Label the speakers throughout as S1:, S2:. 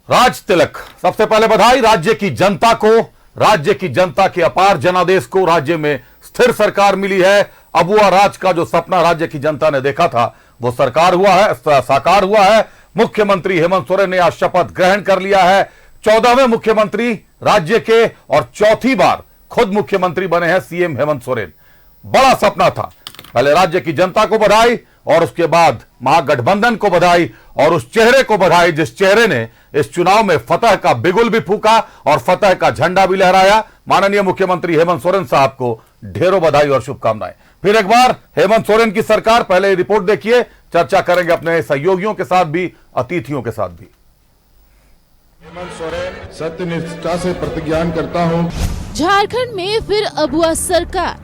S1: राज तिलक, सबसे पहले बधाई राज्य की जनता को, राज्य की जनता के अपार जनादेश को। राज्य में स्थिर सरकार मिली है। अबुआ राज का जो सपना राज्य की जनता ने देखा था वो साकार हुआ है। मुख्यमंत्री हेमंत सोरेन ने आज शपथ ग्रहण कर लिया है। 14वें मुख्यमंत्री राज्य के और चौथी बार खुद मुख्यमंत्री बने हैं सीएम हेमंत सोरेन। बड़ा सपना था। पहले राज्य की जनता को बधाई और उसके बाद महागठबंधन को बधाई और उस चेहरे को बधाई जिस चेहरे ने इस चुनाव में फतह का बिगुल भी फूका और फतह का झंडा भी लहराया। माननीय मुख्यमंत्री हेमंत सोरेन साहब को ढेरों बधाई और शुभकामनाएं। फिर एक बार हेमंत सोरेन की सरकार, पहले रिपोर्ट देखिए, चर्चा करेंगे अपने सहयोगियों के साथ भी, अतिथियों के साथ भी।
S2: हेमंत सोरेन सत्यनिष्ठा से प्रतिज्ञान करता हूं।
S3: झारखंड में फिर अबुआ सरकार,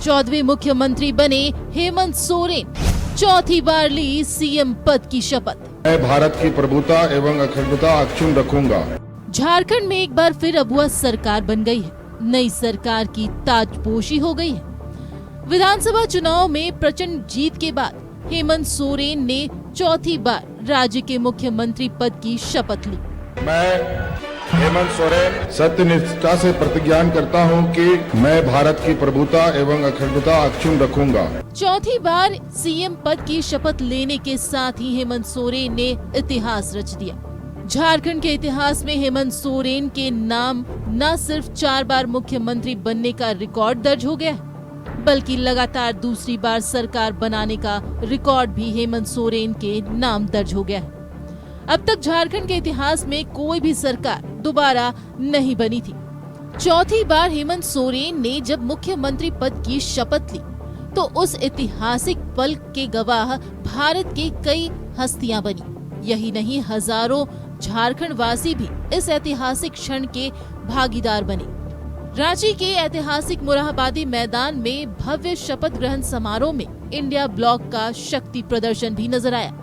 S3: 14वें मुख्यमंत्री बने हेमंत सोरेन, चौथी बार ली सीएम पद की शपथ।
S2: मैं भारत की प्रभुता एवं अखंडता अक्षुण्ण रखूंगा।
S3: झारखंड में एक बार फिर अबुआ सरकार बन गई है। नई सरकार की ताजपोशी हो गई है। विधानसभा चुनाव में प्रचंड जीत के बाद हेमंत सोरेन ने चौथी बार राज्य के मुख्यमंत्री पद की शपथ ली।
S2: मैं हेमंत सोरेन सत्यनिष्ठा से प्रतिज्ञान करता हूं कि मैं भारत की प्रभुता एवं अखंडता अक्षुण्ण रखूंगा।
S3: चौथी बार सीएम पद की शपथ लेने के साथ ही हेमंत सोरेन ने इतिहास रच दिया। झारखंड के इतिहास में हेमंत सोरेन के नाम न सिर्फ 4 बार मुख्यमंत्री बनने का रिकॉर्ड दर्ज हो गया, बल्कि लगातार दूसरी बार सरकार बनाने का रिकॉर्ड भी हेमंत सोरेन के नाम दर्ज हो गया है। अब तक झारखंड के इतिहास में कोई भी सरकार दोबारा नहीं बनी थी। चौथी बार हेमंत सोरेन ने जब मुख्यमंत्री पद की शपथ ली तो उस ऐतिहासिक पल के गवाह भारत के कई हस्तियां बनी। यही नहीं, हजारों झारखंड वासी भी इस ऐतिहासिक क्षण के भागीदार बने। रांची के ऐतिहासिक मोरहाबादी मैदान में भव्य शपथ ग्रहण समारोह में इंडिया ब्लॉक का शक्ति प्रदर्शन भी नजर आया।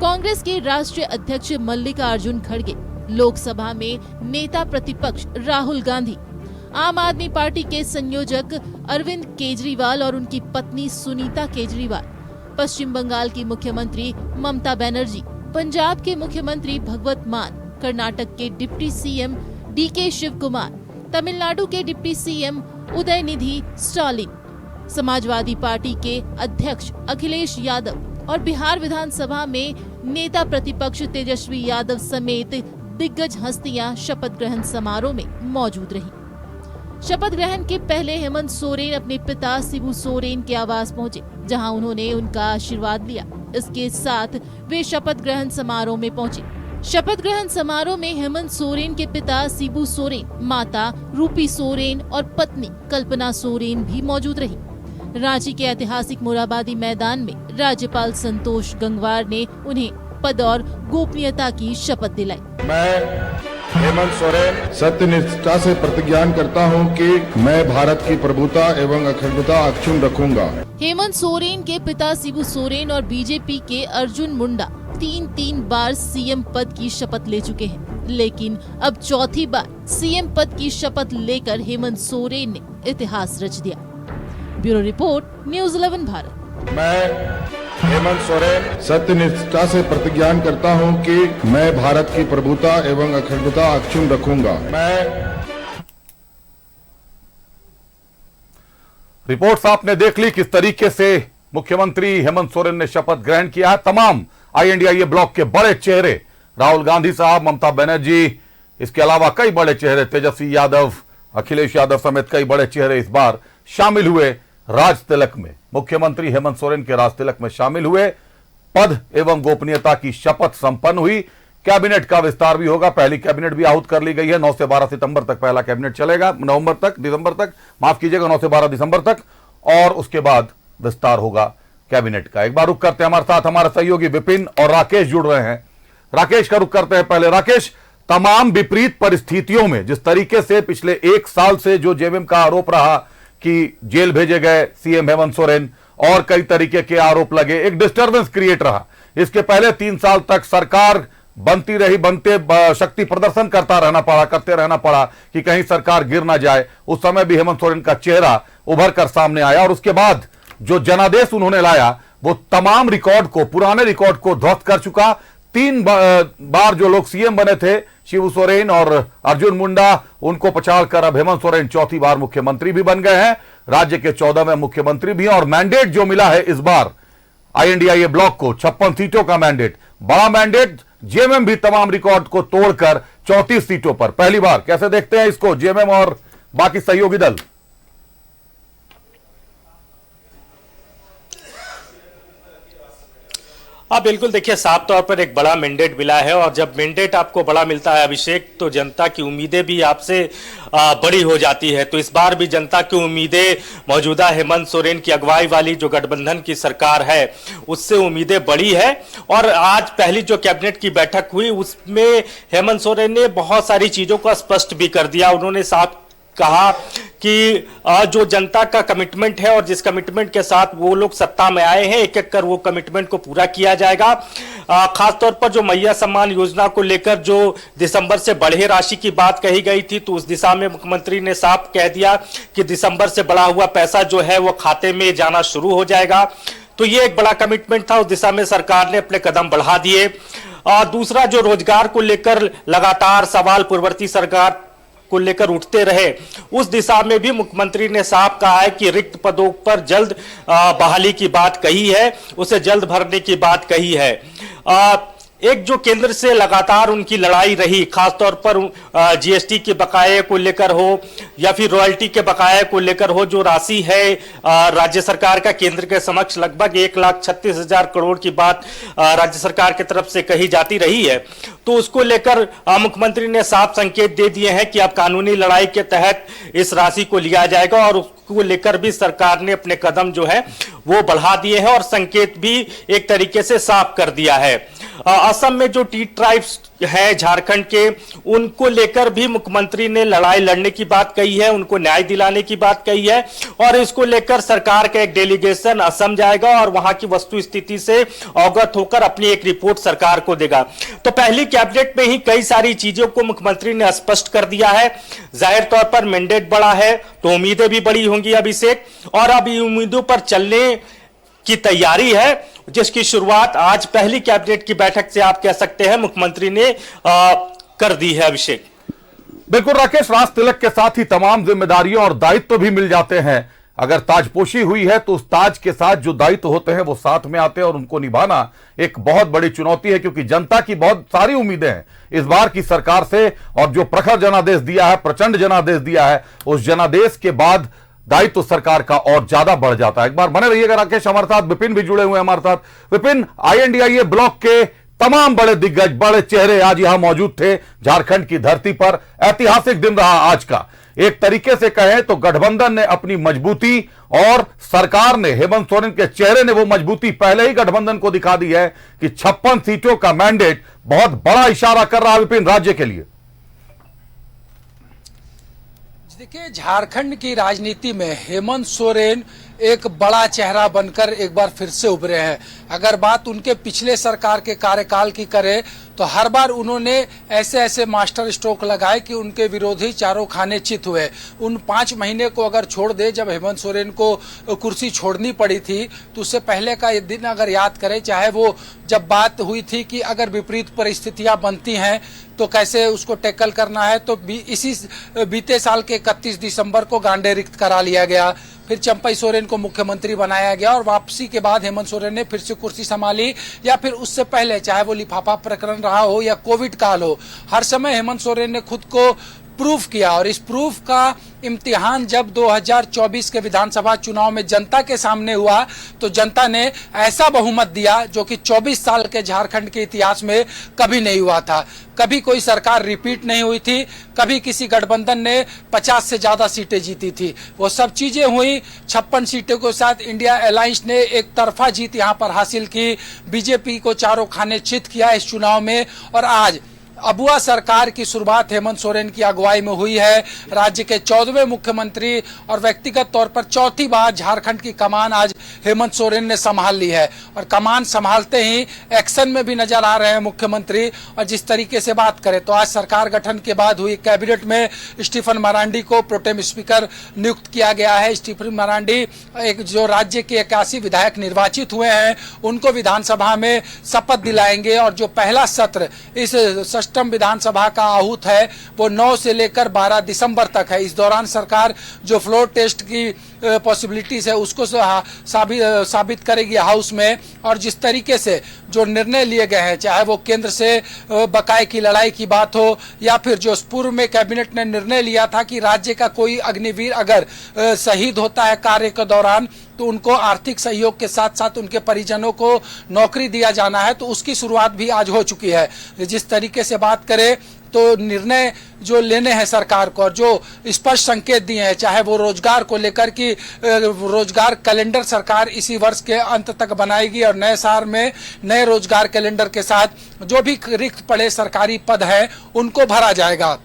S3: कांग्रेस के राष्ट्रीय अध्यक्ष मल्लिकार्जुन खड़गे, लोकसभा में नेता प्रतिपक्ष राहुल गांधी, आम आदमी पार्टी के संयोजक अरविंद केजरीवाल और उनकी पत्नी सुनीता केजरीवाल, पश्चिम बंगाल की मुख्यमंत्री ममता बनर्जी, पंजाब के मुख्यमंत्री भगवत मान, कर्नाटक के डिप्टी सीएम डीके शिव कुमार, तमिलनाडु के deputy CM Udhayanidhi Stalin, Samajwadi party के अध्यक्ष अखिलेश यादव और बिहार विधानसभा में नेता प्रतिपक्ष तेजस्वी यादव समेत दिग्गज हस्तियां शपथ ग्रहण समारोह में मौजूद रहीं। शपथ ग्रहण के पहले हेमंत सोरेन अपने पिता शिबू सोरेन के आवास पहुंचे, जहां उन्होंने उनका आशीर्वाद लिया। इसके साथ वे शपथ ग्रहण समारोह में पहुंचे। शपथ ग्रहण समारोह में हेमंत सोरेन के पिता शिबू सोरेन, माता रूपी सोरेन और पत्नी कल्पना सोरेन भी मौजूद रही। रांची के ऐतिहासिक मोरहाबादी मैदान में राज्यपाल संतोष गंगवार ने उन्हें पद और गोपनीयता की शपथ दिलाई।
S2: मैं हेमंत सोरेन सत्यनिष्ठा से प्रतिज्ञान करता हूं कि मैं भारत की प्रभुता एवं अखंडता अक्षुण्ण रखूंगा।
S3: हेमंत सोरेन के पिता शिबू सोरेन और बीजेपी के अर्जुन मुंडा 3 बार सीएम पद की शपथ ले चुके हैं, लेकिन अब चौथी बार सीएम पद की शपथ लेकर हेमंत सोरेन ने इतिहास रच दिया। Bureau report, news 11 Bharat.
S2: मैं हेमंत सोरेन सत्यनिष्ठा से प्रतिज्ञान करता हूं कि मैं भारत की प्रभुता एवं अखंडता अक्षुण्ण रखूंगा।
S1: रिपोर्ट्स आपने देख ली किस तरीके से मुख्यमंत्री हेमंत सोरेन ने शपथ ग्रहण किया है। तमाम आईएनडीआईए ब्लॉक के बड़े चेहरे, राहुल गांधी साहब, ममता बनर्जी, इसके अलावा कई बड़े चेहरे, तेजस्वी यादव, अखिलेश यादव समेत कई बड़े चेहरे इस बार शामिल हुए राज तिलक में। मुख्यमंत्री हेमंत सोरेन के राज तिलक में शामिल हुए। पद एवं गोपनीयता की शपथ संपन्न हुई। कैबिनेट का विस्तार भी होगा। पहली कैबिनेट भी आहूत कर ली गई है। 9 से 12 सितंबर तक पहला कैबिनेट चलेगा, दिसंबर तक, माफ कीजिएगा, 9 से 12 दिसंबर तक, और उसके बाद विस्तार होगा कैबिनेट का। एक बार रुक करते हैं, हमारे साथ हमारे सहयोगी विपिन और राकेश जुड़ रहे हैं। राकेश का रुक करते हैं पहले। राकेश, तमाम विपरीत परिस्थितियों में जिस तरीके से पिछले 1 साल से जो जेवीएम का आरोप रहा कि जेल भेजे गए सीएम हेमंत सोरेन और कई तरीके के आरोप लगे, एक डिस्टर्बेंस क्रिएट रहा। इसके पहले 3 साल तक सरकार बनती रही, बनते शक्ति प्रदर्शन करते रहना पड़ा कि कहीं सरकार गिर ना जाए। उस समय भी हेमंत सोरेन का चेहरा उभर कर सामने आया और उसके बाद जो जनादेश उन्होंने लाया वो तमाम रिकॉर्ड को, पुराने रिकॉर्ड को ध्वस्त कर चुका। 3 बार जो लोग सीएम बने थे, शिबू सोरेन और अर्जुन मुंडा, उनको पछाड़कर अब हेमंत सोरेन चौथी बार मुख्यमंत्री भी बन गए हैं। राज्य के 14वें मुख्यमंत्री भी हैं और मैंडेट जो मिला है इस बार आईएनडीआईए ब्लॉक को 56 सीटों का मैंडेट, बड़ा मैंडेट। जेएमएम भी तमाम रिकॉर्ड को तोड़कर 34 सीटों पर पहली बार। कैसे देखते हैं इसको जेएमएम और बाकी सहयोगी दल?
S4: हाँ बिल्कुल, देखिए साफ तौर पर एक बड़ा मैंडेट मिला है और जब मैंडेट आपको बड़ा मिलता है अभिषेक, तो जनता की उम्मीदें भी आपसे बड़ी हो जाती है। तो इस बार भी जनता की उम्मीदें मौजूदा हेमंत सोरेन की अगुवाई वाली जो गठबंधन की सरकार है उससे उम्मीदें बड़ी है। और आज पहली जो कैबिनेट की बैठक हुई उसमें हेमंत सोरेन ने बहुत सारी चीजों को स्पष्ट भी कर दिया। उन्होंने साफ कहा कि जो जनता का कमिटमेंट है और जिस कमिटमेंट के साथ वो लोग सत्ता में आए हैं, एक एक कर वो कमिटमेंट को पूरा किया जाएगा। खासतौर पर जो मैया सम्मान योजना को लेकर जो दिसंबर से बढ़े राशि की बात कही गई थी, तो उस दिशा में मुख्यमंत्री ने साफ कह दिया कि दिसंबर से बढ़ा हुआ पैसा जो है वो खाते में जाना शुरू हो जाएगा। तो ये एक बड़ा कमिटमेंट था, उस दिशा में सरकार ने अपने कदम बढ़ा दिए। दूसरा, जो रोजगार को लेकर लगातार सवाल पूर्ववर्ती सरकार को लेकर उठते रहे, उस दिशा में भी मुख्यमंत्री ने साफ कहा है कि रिक्त पदों पर जल्द बहाली की बात कही है, उसे जल्द भरने की बात कही है। एक जो केंद्र से लगातार उनकी लड़ाई रही, खासतौर पर जीएसटी के बकाये को लेकर हो या फिर रॉयल्टी के बकाये को लेकर हो, जो राशि है राज्य सरकार का केंद्र के समक्ष लगभग 1,36,000 करोड़ की बात राज्य सरकार की तरफ से कही जाती रही है। तो उसको लेकर मुख्यमंत्री ने साफ संकेत दे दिए हैं कि अब कानूनी लड़ाई के तहत इस राशि को लिया जाएगा और उसको लेकर भी सरकार ने अपने कदम जो है वो बढ़ा दिए हैं और संकेत भी एक तरीके से साफ कर दिया है। असम में जो टी ट्राइब्स है झारखंड के, उनको लेकर भी मुख्यमंत्री ने लड़ाई लड़ने की बात कही है, उनको न्याय दिलाने की बात कही है और इसको लेकर सरकार का एक डेलीगेशन असम जाएगा और वहां की वस्तु स्थिति से अवगत होकर अपनी एक रिपोर्ट सरकार को देगा। तो पहली कैबिनेट में ही कई सारी चीजों को मुख्यमंत्री ने स्पष्ट कर दिया है। जाहिर तौर पर मैंडेट बड़ा है तो उम्मीदें भी बड़ी होंगी अभिषेक, और अब उम्मीदों पर चलने की तैयारी है, जिसकी शुरुआत आज पहली कैबिनेट की बैठक से आप कह सकते हैं मुख्यमंत्री ने कर दी है अभिषेक।
S1: बिल्कुल राकेश, राज तिलक के साथ ही तमाम जिम्मेदारियों और दायित्व भी मिल जाते हैं। अगर ताजपोशी हुई है तो उस ताज के साथ जो दायित्व होते हैं वो साथ में आते हैं और उनको निभाना एक बहुत बड़ी चुनौती है, क्योंकि जनता की बहुत सारी उम्मीदें हैं इस बार की सरकार से। और जो प्रखर जनादेश दिया है, प्रचंड जनादेश दिया है, उस जनादेश के बाद दायित्व तो सरकार का और ज्यादा बढ़ जाता है। एक बार बने रहिएगा राकेश, हमारे साथ विपिन भी जुड़े हुए हैं हमारे साथ। विपिन, आईएनडीआईए ब्लॉक के तमाम बड़े दिग्गज, बड़े चेहरे आज यहां मौजूद थे झारखंड की धरती पर। ऐतिहासिक दिन रहा आज का। एक तरीके से कहें तो गठबंधन ने अपनी मजबूती और सरकार ने, हेमंत सोरेन के चेहरे ने वो मजबूती पहले ही गठबंधन को दिखा दी है कि 56 सीटों का मैंडेट बहुत बड़ा इशारा कर रहा है विपिन राज्य के लिए।
S5: देखिए, झारखंड की राजनीति में हेमंत सोरेन एक बड़ा चेहरा बनकर एक बार फिर से उभरे हैं। अगर बात उनके पिछले सरकार के कार्यकाल की करें तो हर बार उन्होंने ऐसे ऐसे मास्टर स्ट्रोक लगाए कि उनके विरोधी चारों खाने चित हुए। उन 5 महीने को अगर छोड़ दे, जब हेमंत सोरेन को कुर्सी छोड़नी पड़ी थी, तो उससे पहले का ये दिन अगर याद करें, चाहे वो जब बात हुई थी कि अगर विपरीत परिस्थितियां बनती हैं तो कैसे उसको टैकल करना है, तो इसी बीते साल के 31 दिसंबर को गांडे रिक्त करा लिया गया। फिर चंपई सोरेन को मुख्यमंत्री बनाया गया और वापसी के बाद हेमंत सोरेन ने फिर से कुर्सी संभाली, या फिर उससे पहले चाहे वो लिफाफा प्रकरण रहा हो या कोविड काल हो, हर समय हेमंत सोरेन ने खुद को प्रूफ किया। और इस प्रूफ का इम्तिहान जब 2024 के विधानसभा चुनाव में जनता के सामने हुआ, तो जनता ने ऐसा बहुमत दिया जो कि 24 साल के झारखंड के इतिहास में कभी नहीं हुआ था। कभी कोई सरकार रिपीट नहीं हुई थी, कभी किसी गठबंधन ने 50 से ज्यादा सीटें जीती थी। वो सब चीजें हुई। 56 सीटों के साथ इंडिया अलायंस ने एक तरफा जीत यहां पर हासिल की, बीजेपी को चारों खाने चित किया इस चुनाव में। और आज अबुआ सरकार की शुरुआत हेमंत सोरेन की अगुवाई में हुई है। राज्य के 14वें मुख्यमंत्री और व्यक्तिगत तौर पर चौथी बार झारखंड की कमान आज हेमंत सोरेन ने संभाल ली है और कमान संभालते ही एक्शन में भी नजर आ रहे हैं मुख्यमंत्री। और जिस तरीके से बात करें तो आज सरकार गठन के बाद हुई कैबिनेट में स्टीफन मरांडी को प्रोटेम स्पीकर नियुक्त किया गया है। स्टीफन मरांडी एक जो राज्य के 81 विधायक निर्वाचित हुए हैं उनको विधानसभा में शपथ दिलाएंगे और जो पहला सत्र इस षष्ठम विधानसभा का आहूत है वो 9 से लेकर 12 दिसंबर तक है। इस दौरान सरकार जो फ्लोर टेस्ट की पॉसिबिलिटीज है उसको साबित करेगी हाउस में। और जिस तरीके से जो निर्णय लिए गए हैं, चाहे वो केंद्र से बकाये की लड़ाई की बात हो या फिर जो पूर्व में कैबिनेट ने निर्णय लिया था कि राज्य का कोई अग्निवीर अगर शहीद होता है कार्य के दौरान तो उनको आर्थिक सहयोग के साथ साथ उनके परिजनों को नौकरी दिया जाना है, तो उसकी शुरुआत भी आज हो चुकी है। जिस तरीके से बात करें तो निर्णय जो लेने हैं सरकार को और जो स्पष्ट संकेत दिए हैं, चाहे वो रोजगार को लेकर कि रोजगार कैलेंडर सरकार इसी वर्ष के अंत तक बनाएगी और नए साल में नए रोजगार कैलेंडर के साथ जो भी रिक्त पड़े सरकारी पद हैं उनको भरा जाएगा।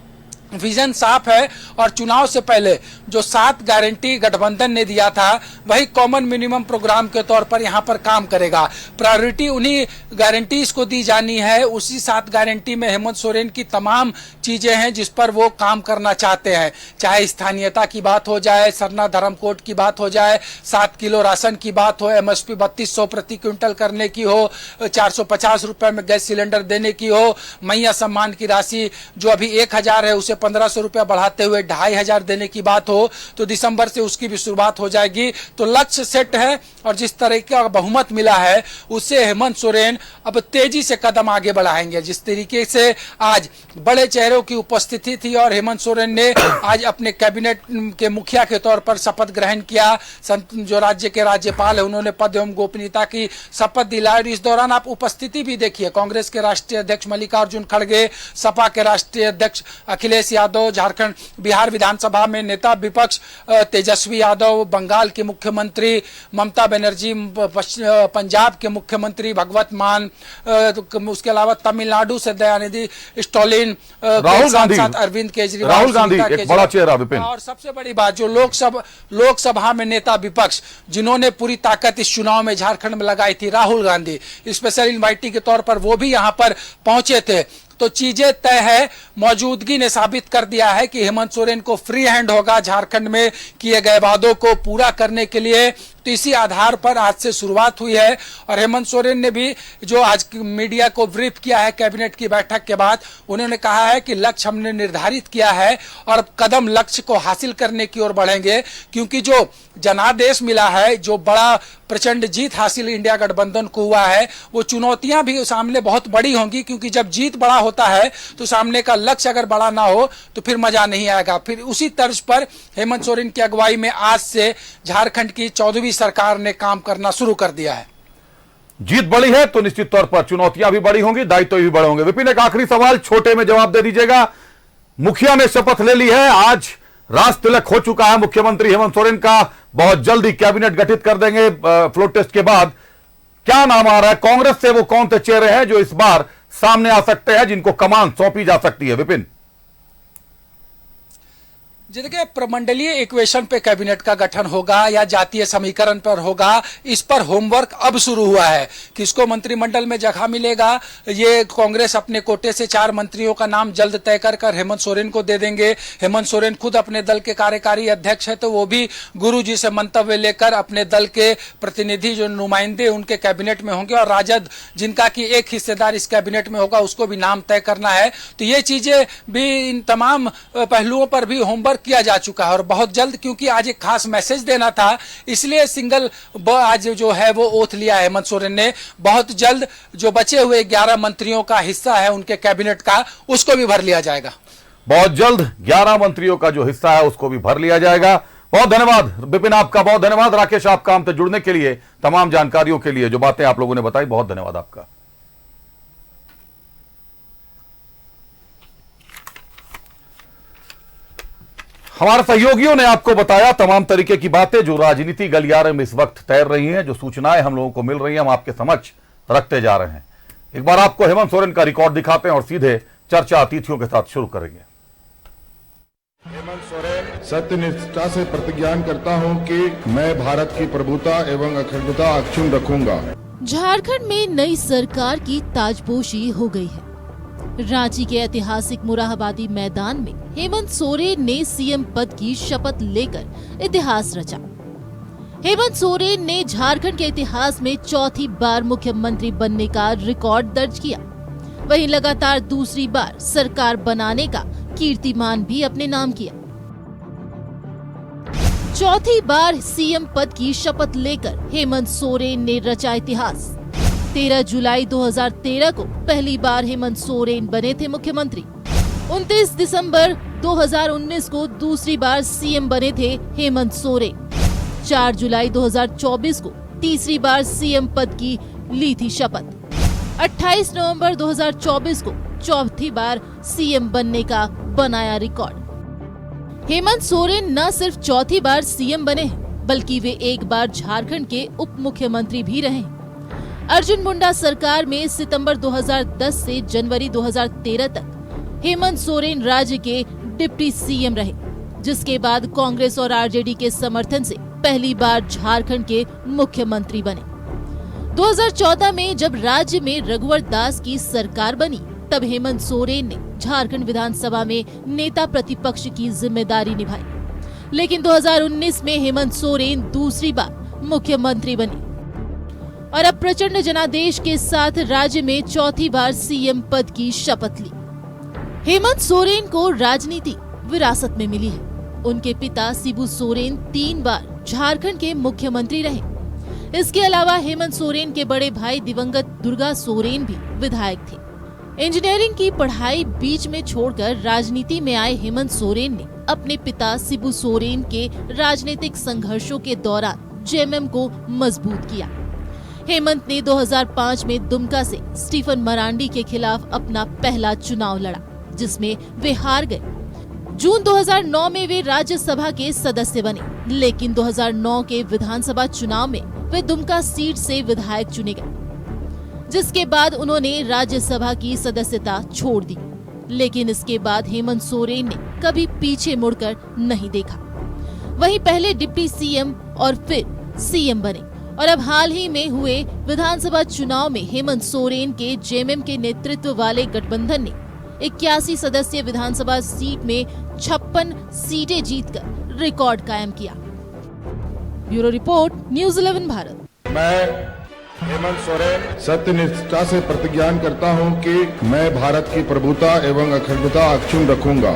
S5: विजन साफ है और चुनाव से पहले जो 7 गारंटी गठबंधन ने दिया था वही कॉमन मिनिमम प्रोग्राम के तौर पर यहां पर काम करेगा। प्रायोरिटी उन्हीं गारंटीज को दी जानी है। उसी 7 गारंटी में हेमंत सोरेन की तमाम चीजें हैं जिस पर वो काम करना चाहते हैं, चाहे स्थानीयता की बात हो जाए, सरना धर्म कोड की बात हो जाए, 7 किलो राशन की बात हो, MSP 3200 प्रति क्विंटल करने की हो, 450 रुपए में गैस सिलेंडर देने की हो, मैया सम्मान की राशि जो अभी 1000 है उसे 1500 रुपया बढ़ाते हुए 2500 देने की बात हो तो दिसंबर से उसकी भी शुरुआत हो जाएगी। तो लक्ष्य सेट है और जिस तरह का बहुमत मिला है उससे हेमंत सोरेन अब तेजी से कदम आगे बढ़ाएंगे। जिस तरीके से आज बड़े चेहरों की उपस्थिति थी और हेमंत सोरेन ने आज अपने कैबिनेट के मुखिया के तौर पर शपथ ग्रहण किया। जो राज्य के राज्यपाल है उन्होंने पद एवं गोपनीयता की शपथ दिलाई। इस दौरान आप उपस्थिति भी देखिए, कांग्रेस के राष्ट्रीय अध्यक्ष मल्लिकार्जुन खड़गे, सपा के राष्ट्रीय अध्यक्ष अखिलेश यादव, झारखंड बिहार विधानसभा में नेता विपक्ष तेजस्वी यादव, बंगाल के मुख्यमंत्री ममता बनर्जी, पंजाब के मुख्यमंत्री भगवत मान, उसके अलावा तमिलनाडु से दयानिधि स्टालिन,
S1: राहुल गांधी,
S5: अरविंद केजरीवाल,
S1: राहुल गांधी एक बड़ा चेहरा विपिन।
S5: और सबसे बड़ी बात जो लोकसभा में नेता विपक्ष जिन्होंने पूरी ताकत इस चुनाव में झारखंड में लगाई थी, राहुल गांधी स्पेशल इनवाइटी के तौर पर वो भी यहां पर पहुंचे थे। तो चीजें तय है, मौजूदगी ने साबित कर दिया है कि हेमंत सोरेन को फ्री हैंड होगा झारखंड में किए गए वादों को पूरा करने के लिए। तो इसी आधार पर आज से शुरुआत हुई है और हेमंत सोरेन ने भी जो आज मीडिया को ब्रीफ किया है कैबिनेट की बैठक के बाद, उन्होंने कहा है कि लक्ष्य हमने निर्धारित किया है और कदम लक्ष्य को हासिल करने की ओर बढ़ेंगे, क्योंकि जो जनादेश मिला है, जो बड़ा प्रचंड जीत हासिल इंडिया गठबंधन को हुआ है, वो चुनौतियां भी सामने बहुत बड़ी होंगी, क्योंकि जब जीत बड़ा होता है तो सामने का लक्ष्य अगर बड़ा ना हो तो फिर मजा नहीं आएगा। फिर उसी तर्ज पर हेमंत सोरेन की अगुवाई में आज से झारखंड की 14वीं सरकार ने काम करना शुरू कर दिया है।
S1: जीत बड़ी है तो निश्चित तौर पर चुनौतियां भी बड़ी होंगी, दायित्व भी बड़े होंगे। विपिन, एक आखिरी सवाल छोटे में जवाब दे दीजिएगा। मुखिया ने शपथ ले ली है, आज राज तिलक हो चुका है मुख्यमंत्री हेमंत सोरेन का, बहुत जल्दी कैबिनेट गठित कर देंगे फ्लोर टेस्ट के बाद। क्या नाम आ रहा है कांग्रेस से? वो कौन से चेहरे हैं जो इस बार सामने आ सकते हैं, जिनको कमान सौंपी जा सकती है? विपिन
S5: जी देखिए, प्रमंडलीय इक्वेशन पे कैबिनेट का गठन होगा या जातीय समीकरण पर होगा, इस पर होमवर्क अब शुरू हुआ है। किसको मंत्रिमंडल में जगह मिलेगा, ये कांग्रेस अपने कोटे से 4 मंत्रियों का नाम जल्द तय कर हेमंत सोरेन को दे देंगे। हेमंत सोरेन खुद अपने दल के कार्यकारी अध्यक्ष है, तो वो भी गुरुजी से मंतव्य लेकर अपने दल के प्रतिनिधि जो नुमाइंदे उनके कैबिनेट में होंगे और राजद जिनका की एक हिस्सेदार इस कैबिनेट में होगा उसको भी नाम तय करना है। तो ये चीजें भी इन तमाम पहलुओं पर भी होमवर्क किया जा चुका है और बहुत जल्द, क्योंकि आज एक खास मैसेज देना था, इसलिए सिंगल आज जो है वो ओथ लिया है हेमंत सोरेन ने। बहुत जल्द जो बचे हुए 11 मंत्रियों का हिस्सा है उनके कैबिनेट का, उसको भी भर लिया जाएगा।
S1: बहुत जल्द 11 मंत्रियों का जो हिस्सा है उसको भी भर लिया जाएगा। बहुत धन्यवाद विपिन, आपका बहुत धन्यवाद। राकेश, आपका हमसे जुड़ने के लिए, तमाम जानकारियों के लिए, जो बातें आप लोगों ने बताई, बहुत धन्यवाद आपका। हमारे सहयोगियों ने आपको बताया तमाम तरीके की बातें जो राजनीति गलियारे में इस वक्त तैर रही हैं, जो सूचनाएं हम लोगों को मिल रही हैं, हम आपके समक्ष रखते जा रहे हैं। एक बार आपको हेमंत सोरेन का रिकॉर्ड दिखाते हैं और सीधे चर्चा अतिथियों के साथ शुरू करेंगे।
S2: हेमंत सोरेन सत्य निष्ठा से प्रतिज्ञान करता हूं कि मैं भारत की प्रभुता एवं अखंडता अक्षुण्ण रखूंगा।
S3: झारखंड में नई सरकार की ताजपोशी हो गई है। रांची के ऐतिहासिक मुराबादी मैदान में हेमंत सोरेन ने सीएम पद की शपथ लेकर इतिहास रचा। हेमंत सोरेन ने झारखंड के इतिहास में चौथी बार मुख्यमंत्री बनने का रिकॉर्ड दर्ज किया। वहीं लगातार दूसरी बार सरकार बनाने का कीर्तिमान भी अपने नाम किया। चौथी बार सीएम पद की शपथ लेकर हेमंत सोरेन ने रचा इतिहास। 13 जुलाई 2013 को पहली बार हेमंत सोरेन बने थे मुख्यमंत्री। 29 दिसंबर 2019 को दूसरी बार सीएम बने थे हेमंत सोरेन। 4 जुलाई 2024 को तीसरी बार सीएम पद की ली थी शपथ। 28 नवंबर 2024 को चौथी बार सीएम बनने का बनाया रिकॉर्ड। हेमंत सोरेन न सिर्फ चौथी बार सीएम बने हैं, बल्कि वे एक बार झारखंड के उप मुख्यमंत्री भी रहे। अर्जुन मुंडा सरकार में सितंबर 2010 से जनवरी 2013 तक हेमंत सोरेन राज्य के डिप्टी सीएम रहे, जिसके बाद कांग्रेस और आरजेडी के समर्थन से पहली बार झारखंड के मुख्यमंत्री बने। 2014 में जब राज्य में रघुवर दास की सरकार बनी, तब हेमंत सोरेन ने झारखंड विधानसभा में नेता प्रतिपक्ष की जिम्मेदारी निभाई। लेकिन 2019 में हेमंत सोरेन दूसरी बार मुख्यमंत्री बने और अब प्रचंड जनादेश के साथ राज्य में चौथी बार सीएम पद की शपथ ली। हेमंत सोरेन को राजनीति विरासत में मिली है। उनके पिता शिबू सोरेन 3 बार झारखंड के मुख्यमंत्री रहे। इसके अलावा हेमंत सोरेन के बड़े भाई दिवंगत दुर्गा सोरेन भी विधायक थे। इंजीनियरिंग की पढ़ाई बीच में छोड़कर राजनीति में आए हेमंत सोरेन ने अपने पिता शिबू सोरेन के राजनीतिक संघर्षों के दौरान जेएमएम को मजबूत किया। हेमंत ने 2005 में दुमका से स्टीफन मरांडी के खिलाफ अपना पहला चुनाव लड़ा, जिसमें वे हार गए। जून 2009 में वे राज्यसभा के सदस्य बने, लेकिन 2009 के विधानसभा चुनाव में वे दुमका सीट से विधायक चुने गए, जिसके बाद उन्होंने राज्यसभा की सदस्यता छोड़ दी। लेकिन इसके बाद हेमंत सोरेन ने कभी पीछे मुड़कर नहीं देखा। वहीं पहले डिप्टी सीएम और फिर सीएम बने और अब हाल ही में हुए विधानसभा चुनाव में हेमंत सोरेन के जेएमएम के नेतृत्व वाले गठबंधन ने 81 सदस्यीय विधानसभा सीट में 56 सीटें जीतकर रिकॉर्ड कायम किया। Bureau report, news 11 Bharat.
S2: मैं हेमंत सोरेन सत्य निष्ठा से प्रतिज्ञान करता हूं कि मैं भारत की प्रभुता एवं अखंडता अक्षुण्ण रखूंगा।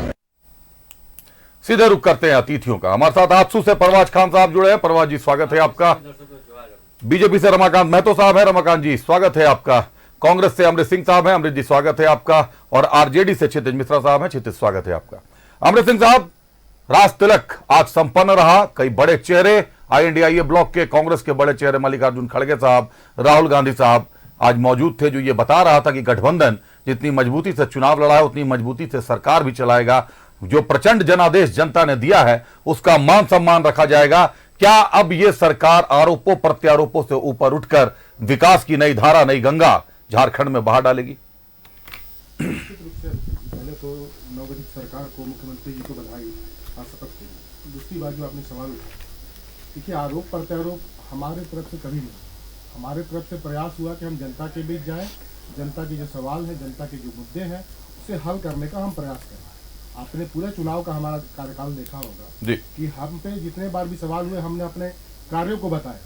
S1: सीधे रुख करते हैं अतिथियों का। हमारे साथ आजसू से परवाज खान साहब जुड़े हैं। परवाज जी, स्वागत है आपका। बीजेपी से रमाकांत महतो साहब है। रमाकांत जी, स्वागत है आपका। कांग्रेस से अमृत सिंह साहब हैं। अमृत जी, स्वागत है आपका। और आरजेडी से क्षितिज मिश्रा साहब हैं। क्षितिज, स्वागत है आपका। अमृत सिंह साहब, राज तिलक आज संपन्न रहा। कई बड़े चेहरे INDIA ब्लॉक के कांग्रेस के बड़े चेहरे मल्लिकार्जुन खड़गे साहब, राहुल गांधी साहब आज मौजूद थे, जो ये बता रहा था कि गठबंधन जितनी मजबूती से चुनाव लड़ा है उतनी मजबूती से सरकार भी चलाएगा। जो प्रचंड जनादेश जनता ने दिया है उसका मान सम्मान रखा जाएगा। क्या अब ये सरकार आरोपों प्रत्यारोपों से ऊपर उठकर विकास की नई धारा, नई गंगा झारखंड में बहा डालेगी?
S6: पहले तो नवगठित सरकार को, मुख्यमंत्री जी को बधाई और शपथ की। दूसरी बात जो आपने सवाल उठाया, देखिए आरोप प्रत्यारोप हमारे तरफ से कभी नहीं। हमारे तरफ से प्रयास हुआ कि हम जनता के बीच जाएं, जनता के जो सवाल है, जनता के जो मुद्दे हैं उसे हल करने का हम प्रयास करें। आपने पूरे चुनाव का हमारा कार्यकाल देखा होगा कि हम पे जितने बार भी सवाल हुए हमने अपने कार्यों को बताया।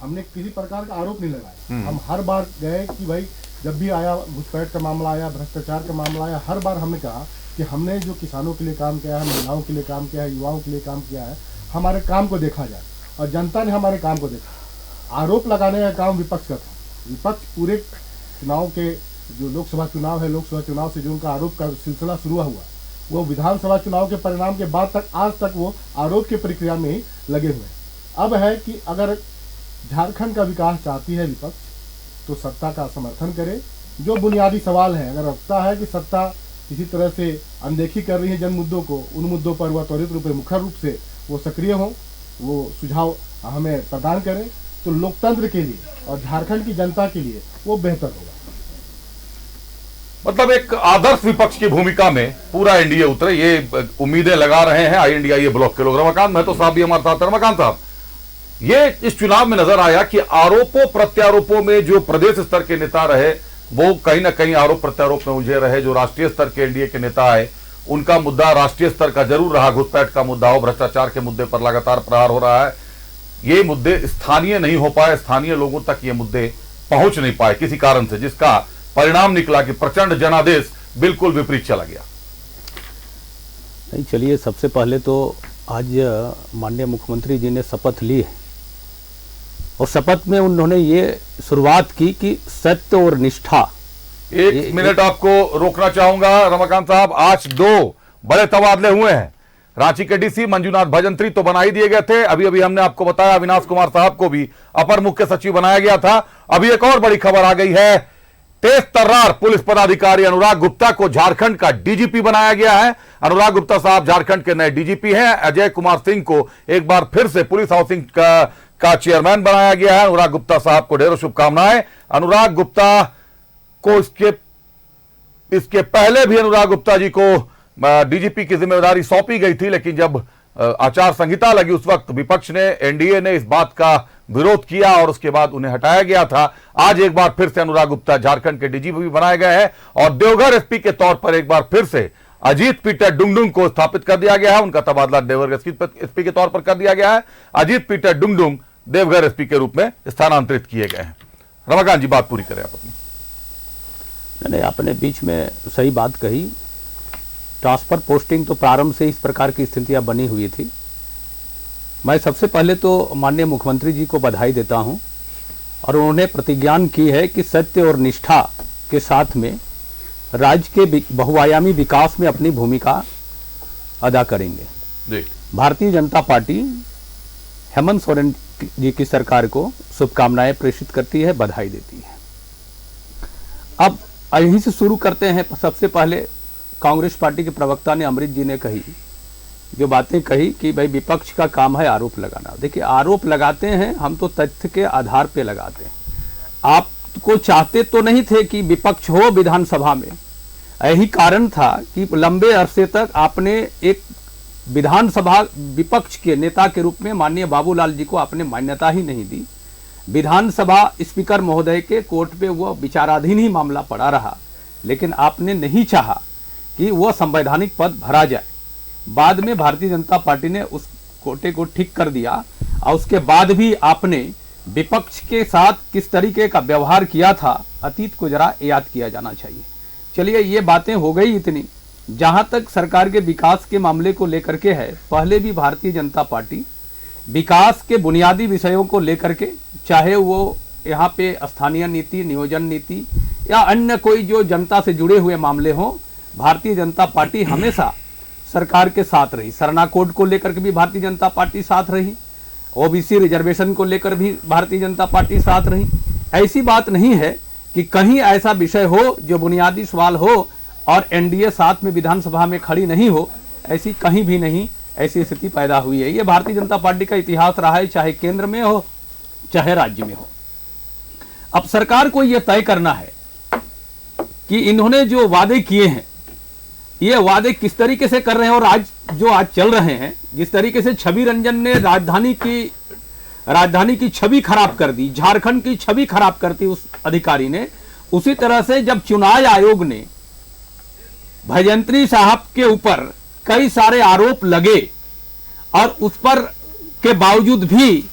S6: हमने किसी प्रकार का आरोप नहीं लगाया। हम हर बार गए कि भाई जब भी आया, घुसपैठ का मामला आया, भ्रष्टाचार का मामला आया, हर बार हमने कहा कि हमने जो किसानों के लिए काम किया है, महिलाओं के लिए काम किया है, युवाओं के लिए काम किया है, हमारे काम को देखा जाए। और जनता ने हमारे काम को देखा। आरोप लगाने का काम विपक्ष का था। विपक्ष पूरे चुनाव के, जो लोकसभा चुनाव है, लोकसभा चुनाव से जो उनका आरोप का सिलसिला शुरू हुआ, वो विधानसभा चुनाव के परिणाम के बाद तक आज तक वो आरोप की प्रक्रिया में ही लगे हुए हैं। अब है कि अगर झारखंड का विकास चाहती है विपक्ष तो सत्ता का समर्थन करे। जो बुनियादी सवाल है, अगर लगता है कि सत्ता किसी तरह से अनदेखी कर रही है जन मुद्दों को, उन मुद्दों पर वह त्वरित रूप में मुख्य रूप से वो सक्रिय हो, वो सुझाव हमें प्रदान करें, तो लोकतंत्र के लिए और झारखंड की जनता के लिए वो बेहतर होगा।
S1: मतलब एक आदर्श विपक्ष की भूमिका में पूरा एनडीए उतरे, ये उम्मीदें लगा रहे हैं आईएनडीआईए ब्लॉक के लोग। रमाकांत महतो साहब भी हमारे साथ। रमाकांत साहब, ये इस चुनाव में नजर आया कि आरोपों प्रत्यारोपों में जो प्रदेश स्तर के नेता रहे वो कहीं ना कहीं आरोप प्रत्यारोप में उलझे रहे। जो राष्ट्रीय स्तर के एनडीए के नेता है उनका मुद्दा राष्ट्रीय स्तर का जरूर रहा, घुसपैठ का मुद्दा हो, भ्रष्टाचार के मुद्दे पर लगातार प्रहार हो रहा है। ये मुद्दे स्थानीय नहीं हो पाए, स्थानीय लोगों तक ये मुद्दे पहुंच नहीं पाए किसी कारण से, जिसका परिणाम निकला कि प्रचंड जनादेश बिल्कुल विपरीत चला गया।
S7: नहीं, चलिए सबसे पहले तो आज माननीय मुख्यमंत्री जी ने शपथ ली है और शपथ में उन्होंने ये शुरुआत की कि सत्य और निष्ठा।
S1: एक मिनट आपको रोकना चाहूंगा रमाकांत साहब, आज 2 बड़े तबादले हुए हैं। रांची के डीसी मंजूनाथ भजंत्री तो बना ही दिए गए थे, अभी अभी हमने आपको बताया अविनाश कुमार साहब को भी अपर मुख्य सचिव बनाया गया था। अभी एक और बड़ी खबर आ गई है, तेज तर्रार पुलिस पदाधिकारी अनुराग गुप्ता को झारखंड का डीजीपी बनाया गया है। अनुराग गुप्ता साहब झारखंड के नए डीजीपी हैं। अजय कुमार सिंह को एक बार फिर से पुलिस हाउसिंग का चेयरमैन बनाया गया है। अनुराग गुप्ता साहब को ढेरों शुभकामनाएं। अनुराग गुप्ता को इसके पहले भी अनुराग गुप्ता जी को डीजीपी की जिम्मेदारी सौंपी गई थी, लेकिन जब आचार संहिता लगी उस वक्त विपक्ष ने, एनडीए ने इस बात का विरोध किया और उसके बाद उन्हें हटाया गया था। आज एक बार फिर से अनुराग गुप्ता झारखंड के डीजीपी बनाए गए हैं और देवघर एसपी के तौर पर एक बार फिर से अजीत पीटर डुंगडुंग को स्थापित कर दिया गया है। उनका तबादला देवघर एसपी के तौर पर कर दिया गया है। अजीत पीटर डुंगडुंग देवघर एसपी के रूप में स्थानांतरित किए गए हैं। रमाकांत जी, बात पूरी करें आप अपनी।
S7: नहीं, आपने बीच में सही बात कही। ट्रांसफर पोस्टिंग तो प्रारंभ से इस प्रकार की स्थितियां बनी हुई थी। मैं सबसे पहले तो माननीय मुख्यमंत्री जी को बधाई देता हूं और उन्होंने प्रतिज्ञान की है कि सत्य और निष्ठा के साथ में राज्य के बहुआयामी विकास में अपनी भूमिका अदा करेंगे।
S1: जी।
S7: भारतीय जनता पार्टी हेमंत सोरेन जी की सरकार को शुभकामनाएं प्रेषित करती है, बधाई देती है। अब यहीं से शुरू करते हैं। सबसे पहले कांग्रेस पार्टी के प्रवक्ता ने, अमृत जी ने कही जो बातें कही कि भाई विपक्ष का काम है आरोप लगाना। देखिए, आरोप लगाते हैं हम तो तथ्य के आधार पे लगाते हैं। आपको चाहते तो नहीं थे कि विपक्ष हो विधानसभा में, यही कारण था कि लंबे अरसे तक आपने एक विधानसभा विपक्ष के नेता के रूप में माननीय बाबूलाल जी को आपने मान्यता ही नहीं दी। विधानसभा स्पीकर महोदय के कोर्ट पे वो विचाराधीन ही मामला पड़ा रहा, लेकिन आपने नहीं चाहा कि वह संवैधानिक पद भरा जाए। बाद में भारतीय जनता पार्टी ने उस कोटे को ठीक कर दिया और उसके बाद भी आपने विपक्ष के साथ किस तरीके का व्यवहार किया था, अतीत को जरा याद किया जाना चाहिए। चलिए, ये बातें हो गई इतनी। जहां तक सरकार के विकास के मामले को लेकर के है, पहले भी भारतीय जनता पार्टी विकास के बुनियादी विषयों को लेकर के, चाहे वो यहाँ पे स्थानीय नीति, नियोजन नीति या अन्य कोई जो जनता से जुड़े हुए मामले हों, भारतीय जनता पार्टी हमेशा सरकार के साथ रही। सरना कोड को लेकर के भी भारतीय जनता पार्टी साथ रही, ओबीसी रिजर्वेशन को लेकर भी भारतीय जनता पार्टी साथ रही। ऐसी बात नहीं है कि कहीं ऐसा विषय हो जो बुनियादी सवाल हो और एनडीए साथ में विधानसभा में खड़ी नहीं हो, ऐसी कहीं भी नहीं ऐसी स्थिति पैदा हुई है। ये भारतीय जनता पार्टी का इतिहास रहा है, चाहे केंद्र में हो चाहे राज्य में हो। अब सरकार को यह तय करना है कि इन्होंने जो वादे किए हैं, ये वादे किस तरीके से कर रहे हैं और आज चल रहे हैं। जिस तरीके से छवि रंजन ने राजधानी की छवि खराब कर दी, झारखंड की छवि खराब करती उस अधिकारी ने, उसी तरह से जब चुनाव आयोग ने भजंत्री साहब के ऊपर कई सारे आरोप लगे और उस पर के बावजूद भी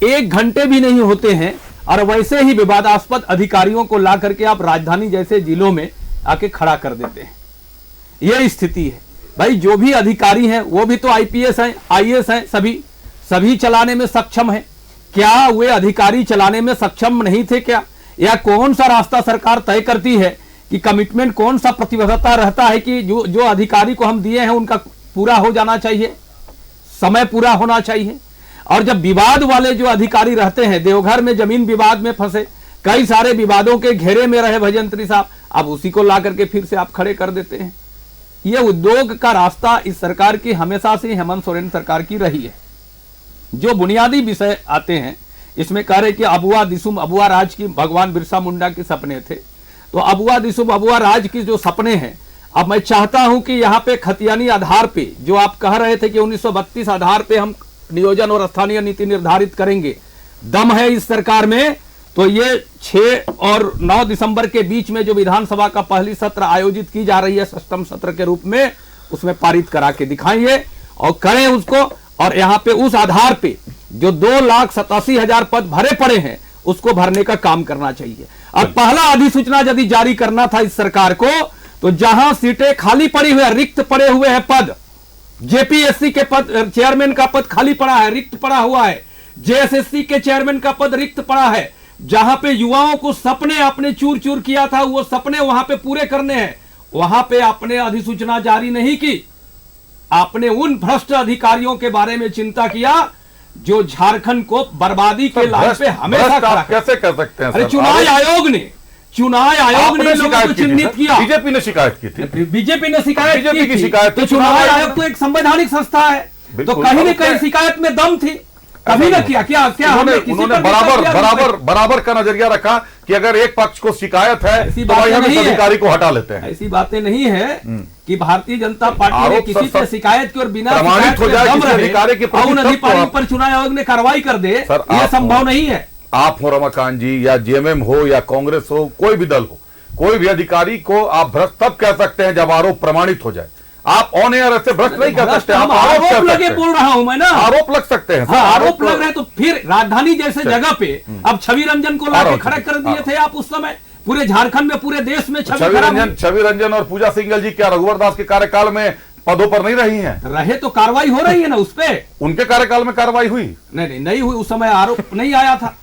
S7: 1 घंटे भी नहीं होते हैं और वैसे ही विवादास्पद अधिकारियों को ला करके आप राजधानी जैसे जिलों में आके खड़ा कर देते हैं। यह स्थिति है। भाई, जो भी अधिकारी हैं वो भी तो आईपीएस हैं, आईएएस हैं, सभी चलाने में सक्षम हैं। क्या वे अधिकारी चलाने में सक्षम नहीं थे क्या? या कौन सा रास्ता सरकार तय करती है कि कमिटमेंट, कौन सा प्रतिबद्धता रहता है कि जो अधिकारी को हम दिए हैं उनका पूरा हो जाना चाहिए, समय पूरा होना चाहिए। और जब विवाद वाले जो अधिकारी रहते हैं, देवघर में जमीन विवाद में फंसे, कई सारे विवादों के घेरे में रहे भजंत्री साहब, अब उसी को ला करके फिर से आप खड़े कर देते हैं। यह उद्योग का रास्ता इस सरकार की हमेशा से हेमंत सोरेन सरकार की रही है। जो बुनियादी विषय आते हैं इसमें कह रहे कि अबुआ दिसुम अबुआ राज की भगवान बिरसा मुंडा के सपने थे, तो अबुआ दिसो बबुआ राज की जो सपने हैं, अब मैं चाहता हूं कि यहाँ पे खतियानी आधार पे जो आप कह रहे थे कि 1932 आधार पे हम नियोजन और स्थानीय नीति निर्धारित करेंगे, दम है इस सरकार में, तो ये 6 और 9 दिसंबर के बीच में जो विधानसभा का पहली सत्र आयोजित की जा रही है षष्ठम सत्र के रूप में, उसमें पारित करा के दिखाइए और करें उसको। और यहाँ पे उस आधार पे जो 2,87,000 पद भरे पड़े हैं उसको भरने का काम करना चाहिए। और पहला अधिसूचना यदि जारी करना था इस सरकार को, तो जहां सीटें खाली पड़ी हुई है, रिक्त पड़े हुए हैं पद, जेपीएससी के पद चेयरमैन का पद खाली पड़ा है, रिक्त पड़ा हुआ है, जेएसएससी के चेयरमैन का पद रिक्त पड़ा है, जहां पे युवाओं को सपने आपने चूर चूर किया था वो सपने वहां पे पूरे करने हैं, वहां पे आपने अधिसूचना जारी नहीं की। आपने उन भ्रष्ट अधिकारियों के बारे में चिंता किया जो झारखंड को बर्बादी के लाइन पे हमेशा खड़ा कर।
S1: कैसे कर सकते हैं?
S7: अरे चुनाव आयोग ने लोगों को चिन्हित किया,
S1: बीजेपी ने शिकायत की थी,
S7: बीजेपी ने शिकायत
S1: बीजेपी की शिकायत
S7: तो चुनाव आयोग तो एक संवैधानिक संस्था है, तो कहीं न कहीं शिकायत में दम थी, कभी ना किया। क्या
S1: उन्होंने बराबर का नजरिया रखा कि अगर एक पक्ष को शिकायत है तो हम इस अधिकारी को हटा लेते हैं।
S7: ऐसी बातें नहीं है कि भारतीय जनता पार्टी ने किसी पर शिकायत की और बिना
S1: प्रमाणित हो जाए किसी अधिकारी के
S7: उन अधिकारियों पर चुनाव आयोग ने कार्रवाई कर दे, यह संभव नहीं है।
S1: आप हो रमाकांत जी या जेएमएम हो या कांग्रेस हो, कोई भी दल हो, कोई भी अधिकारी को आप भ्रष्ट तब कह सकते हैं जब आरोप प्रमाणित हो जाए। आप ऑन एयर ऐसे भ्रष्ट नहीं कर सकते, आप
S7: आरोप लगे बोल रहा हूं मैं ना,
S1: आरोप लग सकते हैं।
S7: हाँ, आरोप लग रहे हैं तो फिर राजधानी जैसे जगह पे अब छवि रंजन को लाके खड़ा कर दिए थे आप उस समय, पूरे झारखंड में पूरे देश में
S1: छवि रंजन और पूजा सिंघल जी क्या रघुवर दास के कार्यकाल में पदों पर नहीं रही हैं?
S7: रहे तो कार्रवाई हो रही है ना उस पे।
S1: उनके कार्यकाल में कार्रवाई हुई?
S7: नहीं हुई, उस समय आरोप नहीं आया था।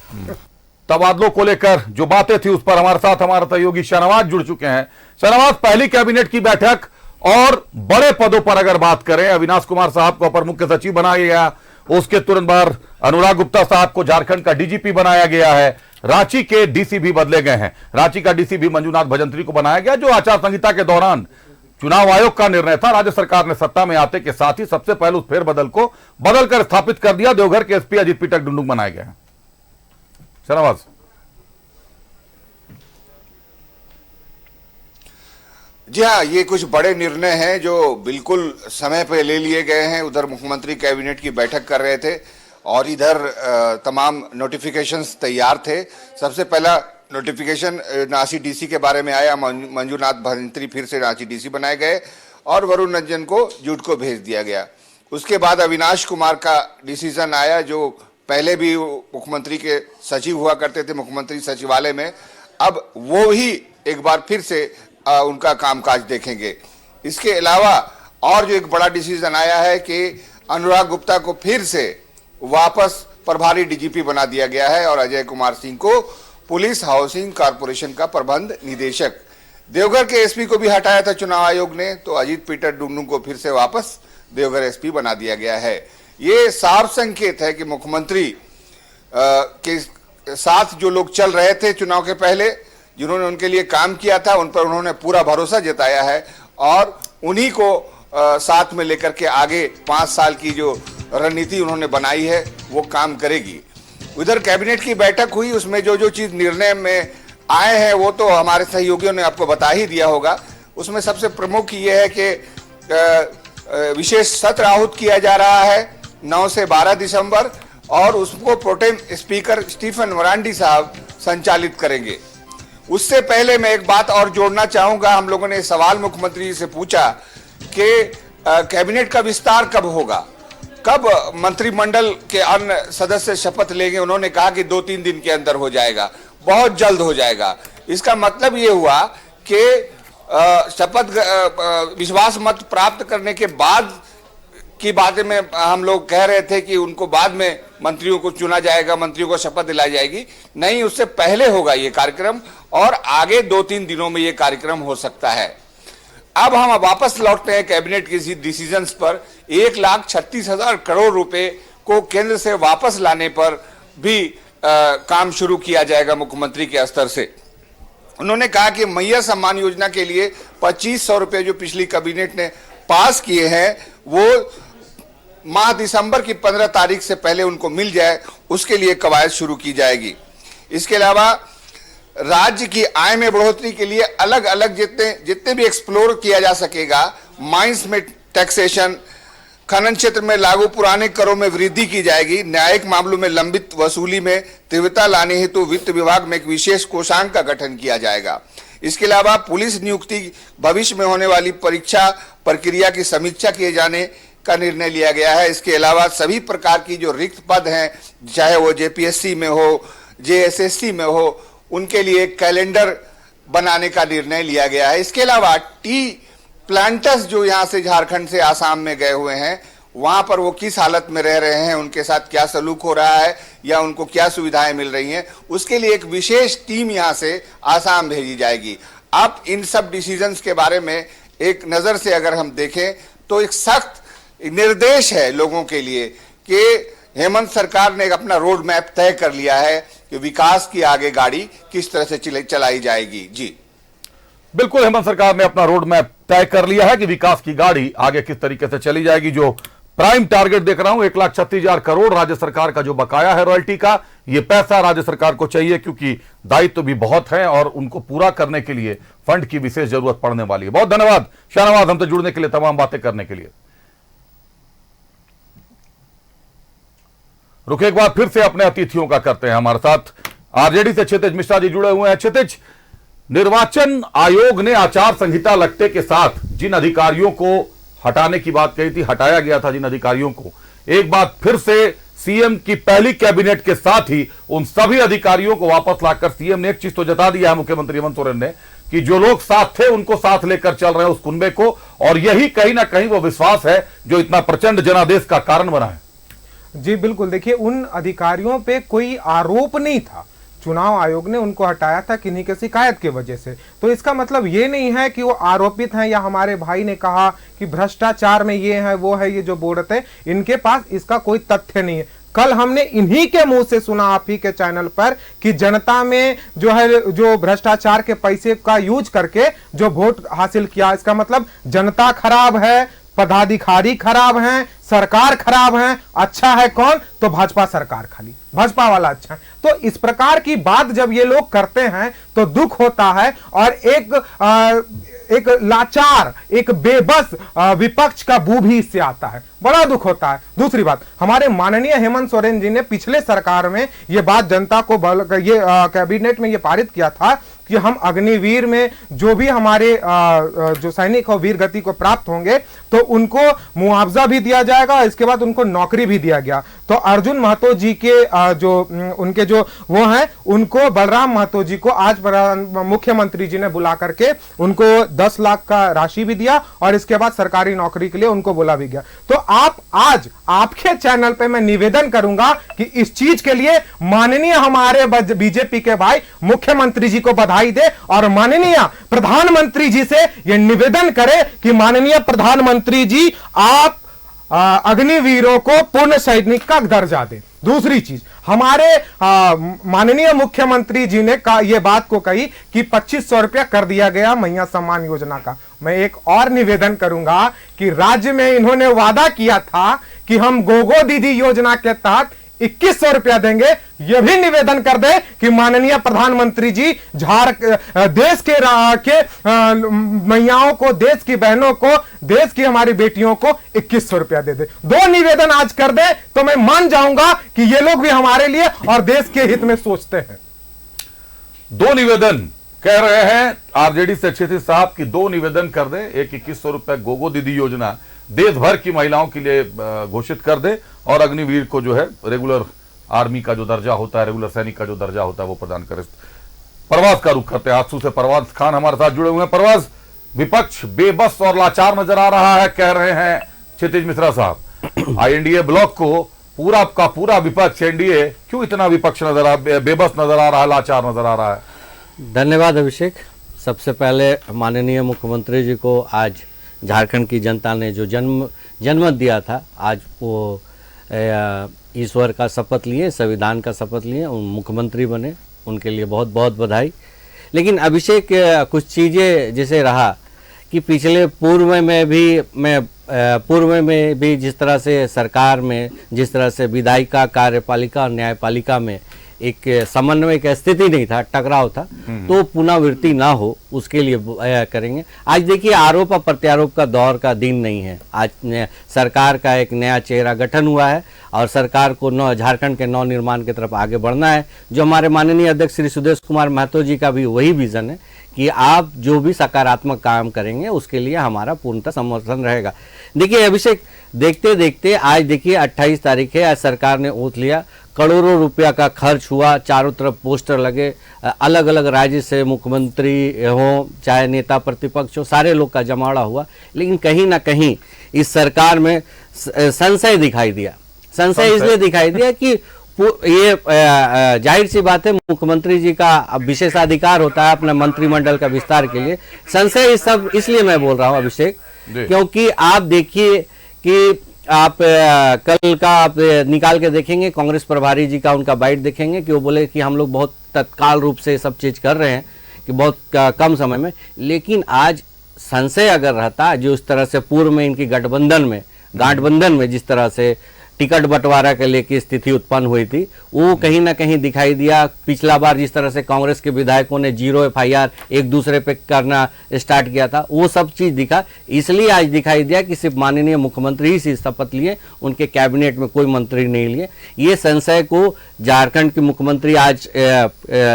S1: तबादलों को लेकर जो बातें थी उस पर हमारे साथ हमारे सहयोगी शाहनवाज जुड़ चुके हैं। शाहनवाज, पहली कैबिनेट की बैठक और बड़े पदों पर अगर बात करें, अविनाश कुमार साहब को अपर मुख्य सचिव बनाया गया, उसके तुरंत बाद अनुराग गुप्ता साहब को झारखंड का डीजीपी बनाया गया है, रांची के डीसी भी बदले गए हैं, रांची का डीसी भी मंजूनाथ भजंत्री को बनाया गया, जो आचार संहिता के दौरान चुनाव आयोग का निर्णय था। राज्य सरकार ने सत्ता में आते के साथ ही सबसे पहले उस फेरबदल को बदलकर स्थापित कर दिया। देवघर के एसपी अजीत पीटक डुंडुक बनाए गए हैं। शाहनवाज,
S8: जी हाँ, ये कुछ बड़े निर्णय हैं जो बिल्कुल समय पर ले लिए गए हैं। उधर मुख्यमंत्री कैबिनेट की बैठक कर रहे थे और इधर तमाम नोटिफिकेशंस तैयार थे। सबसे पहला नोटिफिकेशन रांची डीसी के बारे में आया, मंजूनाथ भजंत्री फिर से रांची डीसी बनाए गए और वरुण रंजन को जूट को भेज दिया गया। उसके बाद अविनाश कुमार का डिसीजन आया, जो पहले भी मुख्यमंत्री के सचिव हुआ करते थे मुख्यमंत्री सचिवालय में, अब वो ही एक बार फिर से उनका कामकाज देखेंगे। इसके अलावा और जो एक बड़ा डिसीजन आया है कि अनुराग गुप्ता को फिर से वापस प्रभारी डीजीपी बना दिया गया है और अजय कुमार सिंह को पुलिस हाउसिंग कॉर्पोरेशन का प्रबंध निदेशक। देवघर के एसपी को भी हटाया था चुनाव आयोग ने, तो अजीत पीटर डुंडुक को फिर से वापस देवघर एसपी बना दिया गया है। ये साफ संकेत है कि मुख्यमंत्री के साथ जो लोग चल रहे थे चुनाव के पहले, जिन्होंने उनके लिए काम किया था, उन पर उन्होंने पूरा भरोसा जताया है और उन्हीं को साथ में लेकर के आगे 5 साल की जो रणनीति उन्होंने बनाई है वो काम करेगी। उधर कैबिनेट की बैठक हुई, उसमें जो चीज निर्णय में आए हैं वो तो हमारे सहयोगियों ने आपको बता ही दिया होगा। उसमें सबसे प्रमुख ये है कि विशेष सत्र आहूत किया जा रहा है 9 से 12 दिसंबर और उसको प्रोटेम स्पीकर स्टीफन मरांडी साहब संचालित करेंगे। उससे पहले मैं एक बात और जोड़ना चाहूंगा। हम लोगों ने सवाल मुख्यमंत्री जी से पूछा कि कैबिनेट का विस्तार कब होगा, कब मंत्रिमंडल के अन्य सदस्य शपथ लेंगे। उन्होंने कहा कि 2-3 दिन के अंदर हो जाएगा, बहुत जल्द हो जाएगा। इसका मतलब ये हुआ कि शपथ विश्वास मत प्राप्त करने के बाद की बातें में हम लोग कह रहे थे कि उनको बाद में मंत्रियों को चुना जाएगा, मंत्रियों को शपथ दिलाई जाएगी। नहीं, उससे पहले होगा ये कार्यक्रम और आगे 2-3 दिनों में ये कार्यक्रम हो सकता है। अब हम वापस लौटते हैं कैबिनेट के डिसीजंस पर। 1,36,000 करोड़ रुपए को केंद्र से वापस लाने पर भी काम शुरू किया जाएगा मुख्यमंत्री के स्तर से। उन्होंने कहा कि मैया सम्मान योजना के लिए 2,500 रुपए जो पिछली कैबिनेट ने पास किए हैं वो माह दिसंबर की 15 तारीख से पहले उनको मिल जाए, उसके लिए कवायद शुरू की जाएगी। इसके अलावा राज्य की आय में बढ़ोतरी के लिए अलग अलग जितने भी एक्सप्लोर किया जा सकेगा, माइंस में टैक्सेशन, खनन क्षेत्र में लागू पुराने करों में वृद्धि की जाएगी, न्यायिक मामलों में लंबित वसूली में तीव्रता लाने हेतु वित्त विभाग में एक विशेष कोषांग का गठन किया जाएगा। इसके अलावा पुलिस नियुक्ति, भविष्य में होने वाली परीक्षा प्रक्रिया की समीक्षा किए जाने का निर्णय लिया गया है। इसके अलावा सभी प्रकार की जो रिक्त पद हैं, चाहे वो जेपीएससी में हो, जेएसएससी में हो, उनके लिए कैलेंडर बनाने का निर्णय लिया गया है। इसके अलावा टी प्लांटर्स जो यहाँ से झारखंड से आसाम में गए हुए हैं, वहां पर वो किस हालत में रह रहे हैं, उनके साथ क्या सलूक हो रहा है या उनको क्या सुविधाएं मिल रही हैं, उसके लिए एक विशेष टीम यहाँ से आसाम भेजी जाएगी। अब इन सब डिसीजंस के बारे में एक नजर से अगर हम देखें तो एक सख्त निर्देश है लोगों के लिए कि हेमंत सरकार ने अपना रोड मैप तय कर लिया है कि विकास की आगे गाड़ी किस तरह से चलाई जाएगी। जी
S1: बिल्कुल, हेमंत सरकार ने अपना रोड मैप तय कर लिया है कि विकास की गाड़ी आगे किस तरीके से चली जाएगी। जो प्राइम टारगेट देख रहा हूं 1,36,000 करोड़ राज्य सरकार का जो बकाया है रॉयल्टी का, यह पैसा राज्य सरकार को चाहिए क्योंकि दायित्व भी बहुत है और उनको पूरा करने के लिए फंड की विशेष जरूरत पड़ने वाली है। बहुत धन्यवाद शाहनवाज हमसे जुड़ने के लिए, तमाम बातें करने के लिए। रुके एक बार फिर से अपने अतिथियों का करते हैं। हमारे साथ आरजेडी से क्षितिज मिश्रा जी जुड़े हुए हैं। क्षितिज, निर्वाचन आयोग ने आचार संहिता लगते के साथ जिन अधिकारियों को हटाने की बात कही थी, हटाया गया था जिन अधिकारियों को, एक बार फिर से सीएम की पहली कैबिनेट के साथ ही उन सभी अधिकारियों को वापस लाकर सीएम ने एक चीज तो जता दिया है, मुख्यमंत्री हेमंत सोरेन ने, कि जो लोग साथ थे उनको साथ लेकर चल रहे हैं उस कुनबे को, और यही कहीं ना कहीं वो विश्वास है जो इतना प्रचंड जनादेश का कारण बना है।
S9: जी बिल्कुल, देखिए उन अधिकारियों पे कोई आरोप नहीं था, चुनाव आयोग ने उनको हटाया था किन्हीं के शिकायत की वजह से। तो इसका मतलब ये नहीं है कि वो आरोपित हैं या हमारे भाई ने कहा कि भ्रष्टाचार में ये है वो है, ये जो बोल रहे थे, इनके पास इसका कोई तथ्य नहीं है। कल हमने इन्हीं के मुंह से सुना आप ही के चैनल पर कि जनता में जो है जो भ्रष्टाचार के पैसे का यूज करके जो वोट हासिल किया, इसका मतलब जनता खराब है, पदाधिकारी खराब हैं, सरकार खराब है। अच्छा है कौन? तो भाजपा सरकार, खाली भाजपा वाला अच्छा है। तो इस प्रकार की बात जब ये लोग करते हैं तो दुख होता है, और एक लाचार, एक बेबस विपक्ष का बू भी इससे आता है, बड़ा दुख होता है। दूसरी बात, हमारे माननीय हेमंत सोरेन जी ने पिछले सरकार में ये बात जनता को ये कैबिनेट में ये पारित किया था कि हम अग्निवीर में जो भी हमारे जो सैनिक हो वीर गति को प्राप्त होंगे तो उनको मुआवजा भी दिया जाएगा, इसके बाद उनको नौकरी भी दिया गया। तो अर्जुन महतो जी के जो उनके जो वो हैं, उनको बलराम महतो जी को आज मुख्यमंत्री जी ने बुला करके उनको 10 लाख का राशि भी दिया और इसके बाद सरकारी नौकरी के लिए उनको बोला भी गया। तो आप आज आपके चैनल पे मैं निवेदन करूंगा कि इस चीज के लिए माननीय हमारे बीजेपी के भाई मुख्यमंत्री जी को बधाई दे और माननीय प्रधानमंत्री जी से यह निवेदन करे कि माननीय प्रधानमंत्री जी आप अग्निवीरों को पूर्ण सैनिक का दर्जा दें। दूसरी चीज, हमारे माननीय मुख्यमंत्री जी ने यह बात को कही कि 2500 रुपया कर दिया गया मैया सम्मान योजना का। मैं एक और निवेदन करूंगा कि राज्य में इन्होंने वादा किया था कि हम गोगो दीदी योजना के तहत 2100 रुपया देंगे। यह भी निवेदन कर दे कि माननीय प्रधानमंत्री जी देश के मैयाओं को, देश की बहनों को, देश की हमारी बेटियों को 2100 रुपया दे दे। 2 निवेदन आज कर दे तो मैं मान जाऊंगा कि ये लोग भी हमारे लिए और देश के हित में सोचते हैं। 2
S1: निवेदन कह रहे हैं आरजेडी से क्षितिज साहब की, 2 निवेदन कर दे। एक 2100 रुपया गोगो दीदी योजना देश भर की महिलाओं के लिए घोषित कर दे और अग्निवीर को जो है रेगुलर आर्मी का जो दर्जा होता है, रेगुलर सैनिक का जो दर्जा होता है वो प्रदान करे। परवाज का रुख करते हैं आंसू से। परवाज खान हमारे साथ जुड़े हुए हैं। परवाज, विपक्ष बेबस और लाचार नजर आ रहा है, कह रहे हैं क्षितिज मिश्रा साहब। आईएनडीए ब्लॉक को पूरा का पूरा विपक्ष, एनडीए क्यों इतना विपक्ष बेबस नजर आ रहा है, लाचार नजर आ रहा है?
S10: धन्यवाद अभिषेक। सबसे पहले माननीय मुख्यमंत्री जी को आज झारखंड की जनता ने जो जन्मत दिया था, आज वो ईश्वर का शपथ लिए, संविधान का शपथ लिए, मुख्यमंत्री बने, उनके लिए बहुत बहुत बधाई। लेकिन अभिषेक कुछ चीज़ें जैसे रहा कि पिछले पूर्व में भी जिस तरह से सरकार में, जिस तरह से विधायिका, कार्यपालिका और न्यायपालिका में एक समन्वय की स्थिति नहीं था, टकराव था, तो पुनरावृत्ति ना हो उसके लिए करेंगे। आज देखिए आरोप और प्रत्यारोप का दौर का दिन नहीं है। आज सरकार का एक नया चेहरा गठन हुआ है और सरकार को झारखंड के नव निर्माण की तरफ आगे बढ़ना है। जो हमारे माननीय अध्यक्ष श्री सुदेश कुमार महतो जी का भी वही विजन है कि आप जो भी सकारात्मक काम करेंगे उसके लिए हमारा पूर्णतः समर्थन रहेगा। देखिए अभिषेक, देखते देखते आज देखिए 28 तारीख है, आज सरकार ने ओथ लिया, करोड़ों रुपया का खर्च हुआ, चारों तरफ पोस्टर लगे, अलग अलग राज्य से मुख्यमंत्री हो चाहे नेता प्रतिपक्ष हो, सारे लोग का जमावड़ा हुआ, लेकिन कहीं ना कहीं इस सरकार में संशय दिखाई दिया। संशय इसलिए दिखाई दिया कि ये जाहिर सी बात है, मुख्यमंत्री जी का विशेषाधिकार होता है अपने मंत्रिमंडल का विस्तार के लिए। संशय सब इसलिए मैं बोल रहा हूं अभिषेक, क्योंकि आप देखिए कि आप कल का आप निकाल के देखेंगे कांग्रेस प्रभारी जी का उनका बाइट देखेंगे कि वो बोले कि हम लोग बहुत तत्काल रूप से सब चीज कर रहे हैं कि बहुत कम समय में। लेकिन आज संशय अगर रहता, जो इस तरह से पूर्व में इनकी गाठबंधन में जिस तरह से टिकट बंटवारा के लेके स्थिति उत्पन्न हुई थी, वो कहीं ना कहीं दिखाई दिया। पिछला बार जिस तरह से कांग्रेस के विधायकों ने 0 FIR एक दूसरे पे करना स्टार्ट किया था, वो सब चीज दिखा। इसलिए आज दिखाई दिया कि सिर्फ माननीय मुख्यमंत्री ही शपथ लिए, उनके कैबिनेट में कोई मंत्री नहीं लिए। ये संशय को झारखंड के मुख्यमंत्री आज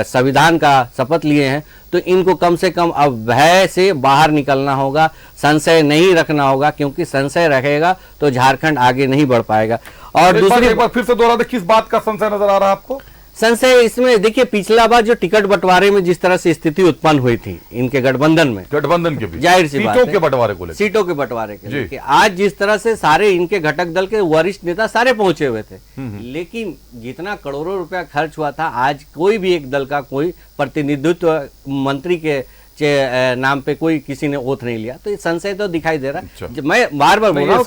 S10: संविधान का शपथ लिए हैं, तो इनको कम से कम अब भय से बाहर निकलना होगा, संशय नहीं रखना होगा, क्योंकि संशय रखेगा तो झारखंड आगे नहीं बढ़ पाएगा। और दूसरी
S1: एक बार फिर से दोहरा दे, किस बात का संशय नजर आ रहा है आपको?
S10: संशय इसमें देखिए, पिछला बार जो टिकट बंटवारे में जिस तरह से स्थिति उत्पन्न हुई थी इनके गठबंधन के बीच, जाहिर सी बात है सीटों के बंटवारे को लेकर आज जिस तरह से सारे इनके घटक दल के वरिष्ठ नेता सारे पहुंचे हुए थे, लेकिन जितना करोड़ों रुपया खर्च हुआ था, आज कोई भी एक दल का कोई प्रतिनिधित्व मंत्री के नाम पे कोई किसी ने ओथ नहीं लिया, तो ये संशय तो दिखाई दे रहा है। मैं बार बार बोल रहा हूँ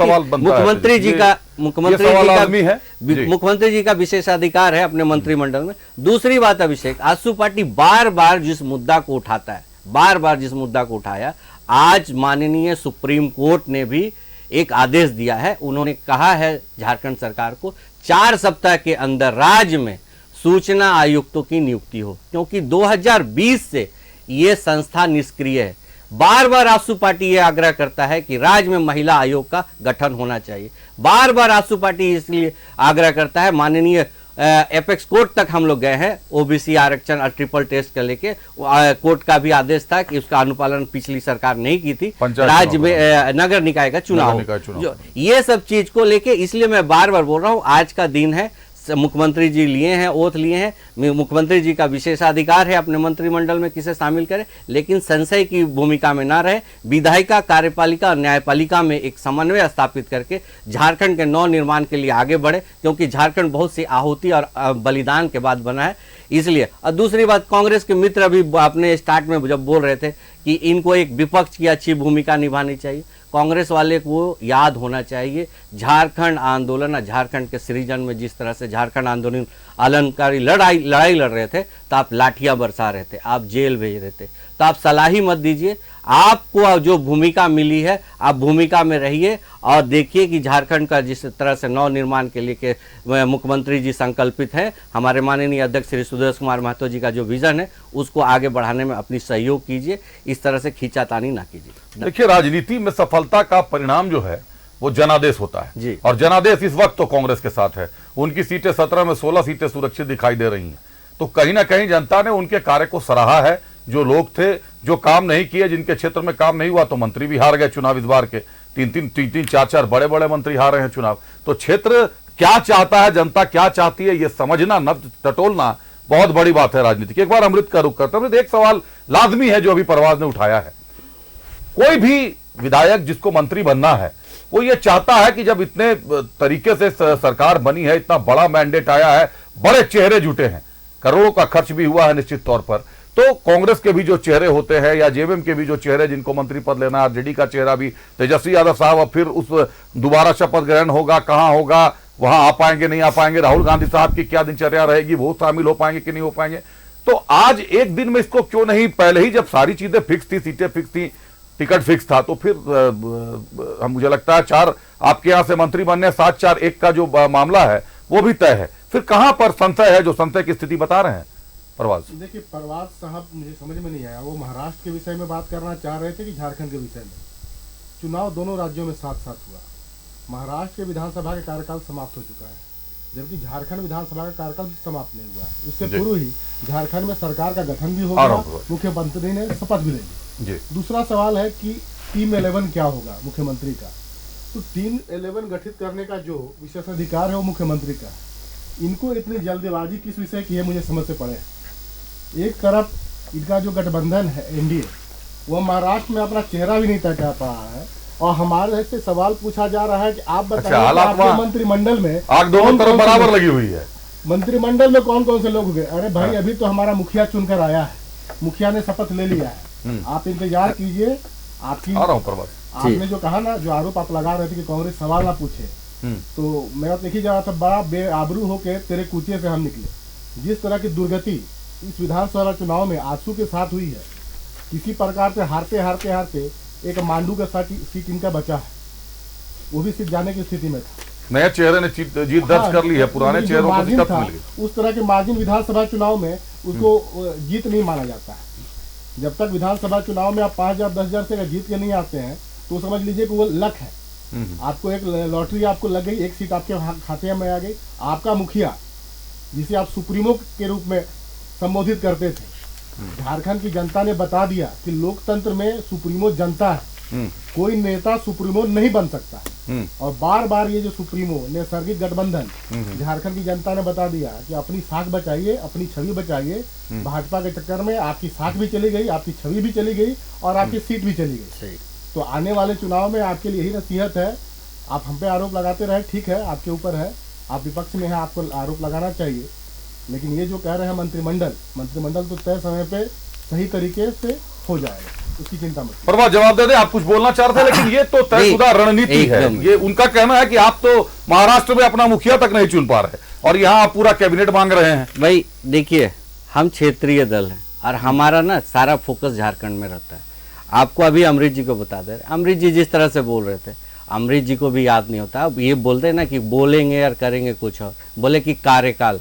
S10: मुख्यमंत्री जी का विशेषाधिकार है अपने मंत्रिमंडल में। दूसरी बात अभिषेक, आजसू पार्टी बार बार जिस मुद्दा को उठाया, आज माननीय सुप्रीम कोर्ट ने भी एक आदेश दिया है। उन्होंने कहा है झारखंड सरकार को 4 सप्ताह के अंदर राज्य में सूचना आयुक्तों की नियुक्ति हो, क्योंकि 2020 से ये संस्था निष्क्रिय है। बार बार आजसू पार्टी ये आग्रह करता है कि राज्य में महिला आयोग का गठन होना चाहिए। बार बार आजसू पार्टी इसलिए आग्रह करता है, माननीय एपेक्स कोर्ट तक हम लोग गए हैं, ओबीसी आरक्षण ट्रिपल टेस्ट का लेके कोर्ट का भी आदेश था कि उसका अनुपालन पिछली सरकार नहीं की थी, राज्य में नगर निकाय का चुनाव जो ये सब चीज को लेके। इसलिए मैं बार बार बोल रहा हूँ, आज का दिन है, मुख्यमंत्री जी लिए हैं, ओथ लिए हैं, मुख्यमंत्री जी का विशेषाधिकार है अपने मंत्रिमंडल में किसे शामिल करें, लेकिन संशय की भूमिका में ना रहे, विधायिका, कार्यपालिका और न्यायपालिका में एक समन्वय स्थापित करके झारखंड के नव निर्माण के लिए आगे बढ़े, क्योंकि झारखंड बहुत सी आहुति और बलिदान के बाद बना है, इसलिए। और दूसरी बात, कांग्रेस के मित्र अभी अपने स्टार्ट में जब बोल रहे थे कि इनको एक विपक्ष की अच्छी भूमिका निभानी चाहिए, कांग्रेस वाले को याद होना चाहिए झारखंड आंदोलन और झारखंड के सृजन में जिस तरह से झारखंड आंदोलनकारी लड़ाई लड़ रहे थे, तो आप लाठियां बरसा रहे थे, आप जेल भेज रहे थे, तो आप सलाही मत दीजिए। आपको जो भूमिका मिली है आप भूमिका में रहिए और देखिए कि झारखंड का जिस तरह से नव निर्माण के लिए के मुख्यमंत्री जी संकल्पित हैं, हमारे माननीय अध्यक्ष श्री सुदेश कुमार महतो जी का जो विजन है उसको आगे बढ़ाने में अपनी सहयोग कीजिए, इस तरह से खींचातानी ना कीजिए।
S1: देखिए, राजनीति में सफलता का परिणाम जो है वो जनादेश होता है
S10: जी,
S1: और जनादेश इस वक्त तो कांग्रेस के साथ है। उनकी सीटें 17 में 16 सीटें सुरक्षित दिखाई दे रही हैं, तो कहीं ना कहीं जनता ने उनके कार्य को सराहा है। जो लोग थे जो काम नहीं किए, जिनके क्षेत्र में काम नहीं हुआ, तो मंत्री भी हार गए चुनाव इस बार के, 3-3, 4-4 बड़े मंत्री हार रहे हैं चुनाव। तो क्षेत्र क्या चाहता है, जनता क्या चाहती है, ये समझना, न टटोलना बहुत बड़ी बात है राजनीति की। एक बार अमृत का रुख करते हैं। एक सवाल लाजमी है जो अभी परवाज ने उठाया है, कोई भी विधायक जिसको मंत्री बनना है वो ये चाहता है कि जब इतने तरीके से सरकार बनी है, इतना बड़ा मैंडेट आया है, बड़े चेहरे जुटे हैं, करोड़ों का खर्च भी हुआ है निश्चित तौर पर, तो कांग्रेस के भी जो चेहरे होते हैं या जेवीएम के भी जो चेहरे जिनको मंत्री पद लेना है, आरजेडी का चेहरा भी तेजस्वी यादव साहब, अब फिर उस दोबारा शपथ ग्रहण होगा, कहां होगा, वहां आ पाएंगे नहीं आ पाएंगे, राहुल गांधी साहब की क्या दिनचर्या रहेगी, वो शामिल हो पाएंगे कि नहीं हो पाएंगे। तो आज एक दिन में इसको क्यों नहीं, पहले ही जब सारी चीजें फिक्स थी, सीटें फिक्स थी, टिकट फिक्स था, तो फिर मुझे लगता है 4 आपके यहां से मंत्री बनने, 7-4-1 का जो मामला है वो भी तय है, फिर कहां पर संशय है जो संशय की स्थिति बता रहे हैं परवाज?
S6: देखिए परवाज साहब, मुझे समझ में नहीं आया, वो महाराष्ट्र के विषय में बात करना चाह रहे थे कि झारखंड के विषय में? चुनाव दोनों राज्यों में साथ साथ हुआ। महाराष्ट्र के विधानसभा का कार्यकाल समाप्त हो चुका है, जबकि झारखंड विधानसभा का कार्यकाल भी समाप्त नहीं हुआ। उससे पूर्व ही झारखंड में सरकार का गठन भी हो गया, मुख्यमंत्री ने शपथ भी ले ली। दूसरा सवाल है कि टीम 11 क्या होगा मुख्यमंत्री का? तो टीम 11 गठित करने का जो विशेषाधिकार है वो मुख्यमंत्री का है। इनको इतनी जल्दबाजी किस विषय की है, मुझे समझ से पड़े। एक तरफ इनका जो गठबंधन है एनडीए, वह महाराष्ट्र में अपना चेहरा भी नहीं तय कर पा रहा है, और हमारे से सवाल पूछा जा रहा है कि आप बताइए आपके मंत्रिमंडल में
S1: आग दोनों तरफ बराबर लगी हुई है,
S6: मंत्रिमंडल में कौन कौन से लोग हुए? अरे भाई अभी तो हमारा मुखिया चुनकर आया है, मुखिया ने शपथ ले लिया है, आप इंतजार कीजिए। आपने जो कहा ना, जो आरोप आप लगा रहे थे कि कांग्रेस सवाल ना पूछे, तो मेरा देखी जा रहा था बड़ा बेआबरू होके तेरे कुचे से हम निकले। जिस तरह की दुर्गति इस विधानसभा चुनाव में आंसू के साथ हुई है, किसी प्रकार से हारते हारते हारते एक मांडू का सीट इनका बचा है, वो भी सीट जाने की स्थिति में था।
S1: नए चेहरे ने जीत दर्ज कर ली है, पुराने चेहरों को दिक्कत मिल गई।
S6: उस तरह के मार्जिन विधानसभा चुनाव में उसको जीत नहीं माना जाता है। जब तक विधानसभा चुनाव में आप 5,000 10,000 से जीत के नहीं आते हैं तो समझ लीजिए कि वो लक है। आपको एक लॉटरी आपको लग गई, एक सीट आपके खाते में आ गई। आपका मुखिया, जिसे आप सुप्रीमो के रूप में संबोधित करते थे, झारखंड की जनता ने बता दिया कि लोकतंत्र में सुप्रीमो जनता है, कोई नेता सुप्रीमो नहीं बन सकता। और बार बार ये जो सुप्रीमो नैसर्गिक गठबंधन, झारखंड की जनता ने बता दिया कि अपनी साख बचाइए, अपनी छवि बचाइए। भाजपा के चक्कर में आपकी साख भी चली गई, आपकी छवि भी चली गई और आपकी सीट भी चली गई। तो आने वाले चुनाव में आपके लिए यही नसीहत है, आप हम पे आरोप लगाते रहे, ठीक है, आपके ऊपर है, आप विपक्ष में है, आपको आरोप लगाना चाहिए, लेकिन ये जो कह रहे हैं मंत्रिमंडल तो तय समय पे सही तरीके से हो जाएगा, उसकी चिंता मत।
S1: परवाज जवाब दे दे, आप कुछ बोलना चाह रहे थे, लेकिन ये तो तयशुदा रणनीति है। ये उनका कहना है कि आप तो महाराष्ट्र में अपना मुखिया तक नहीं चुन पा रहे और यहाँ आप पूरा कैबिनेट मांग रहे हैं।
S10: भाई देखिए, हम क्षेत्रीय दल हैं और हमारा ना सारा फोकस झारखंड में रहता है। आपको अभी अमरीश जी को बता दे, अमरीश जी जिस तरह से बोल रहे थे, अमरीश जी को भी याद नहीं होता। अब ये बोलते हैं ना कि बोलेंगे और करेंगे कुछ और, बोले कि कार्यकाल।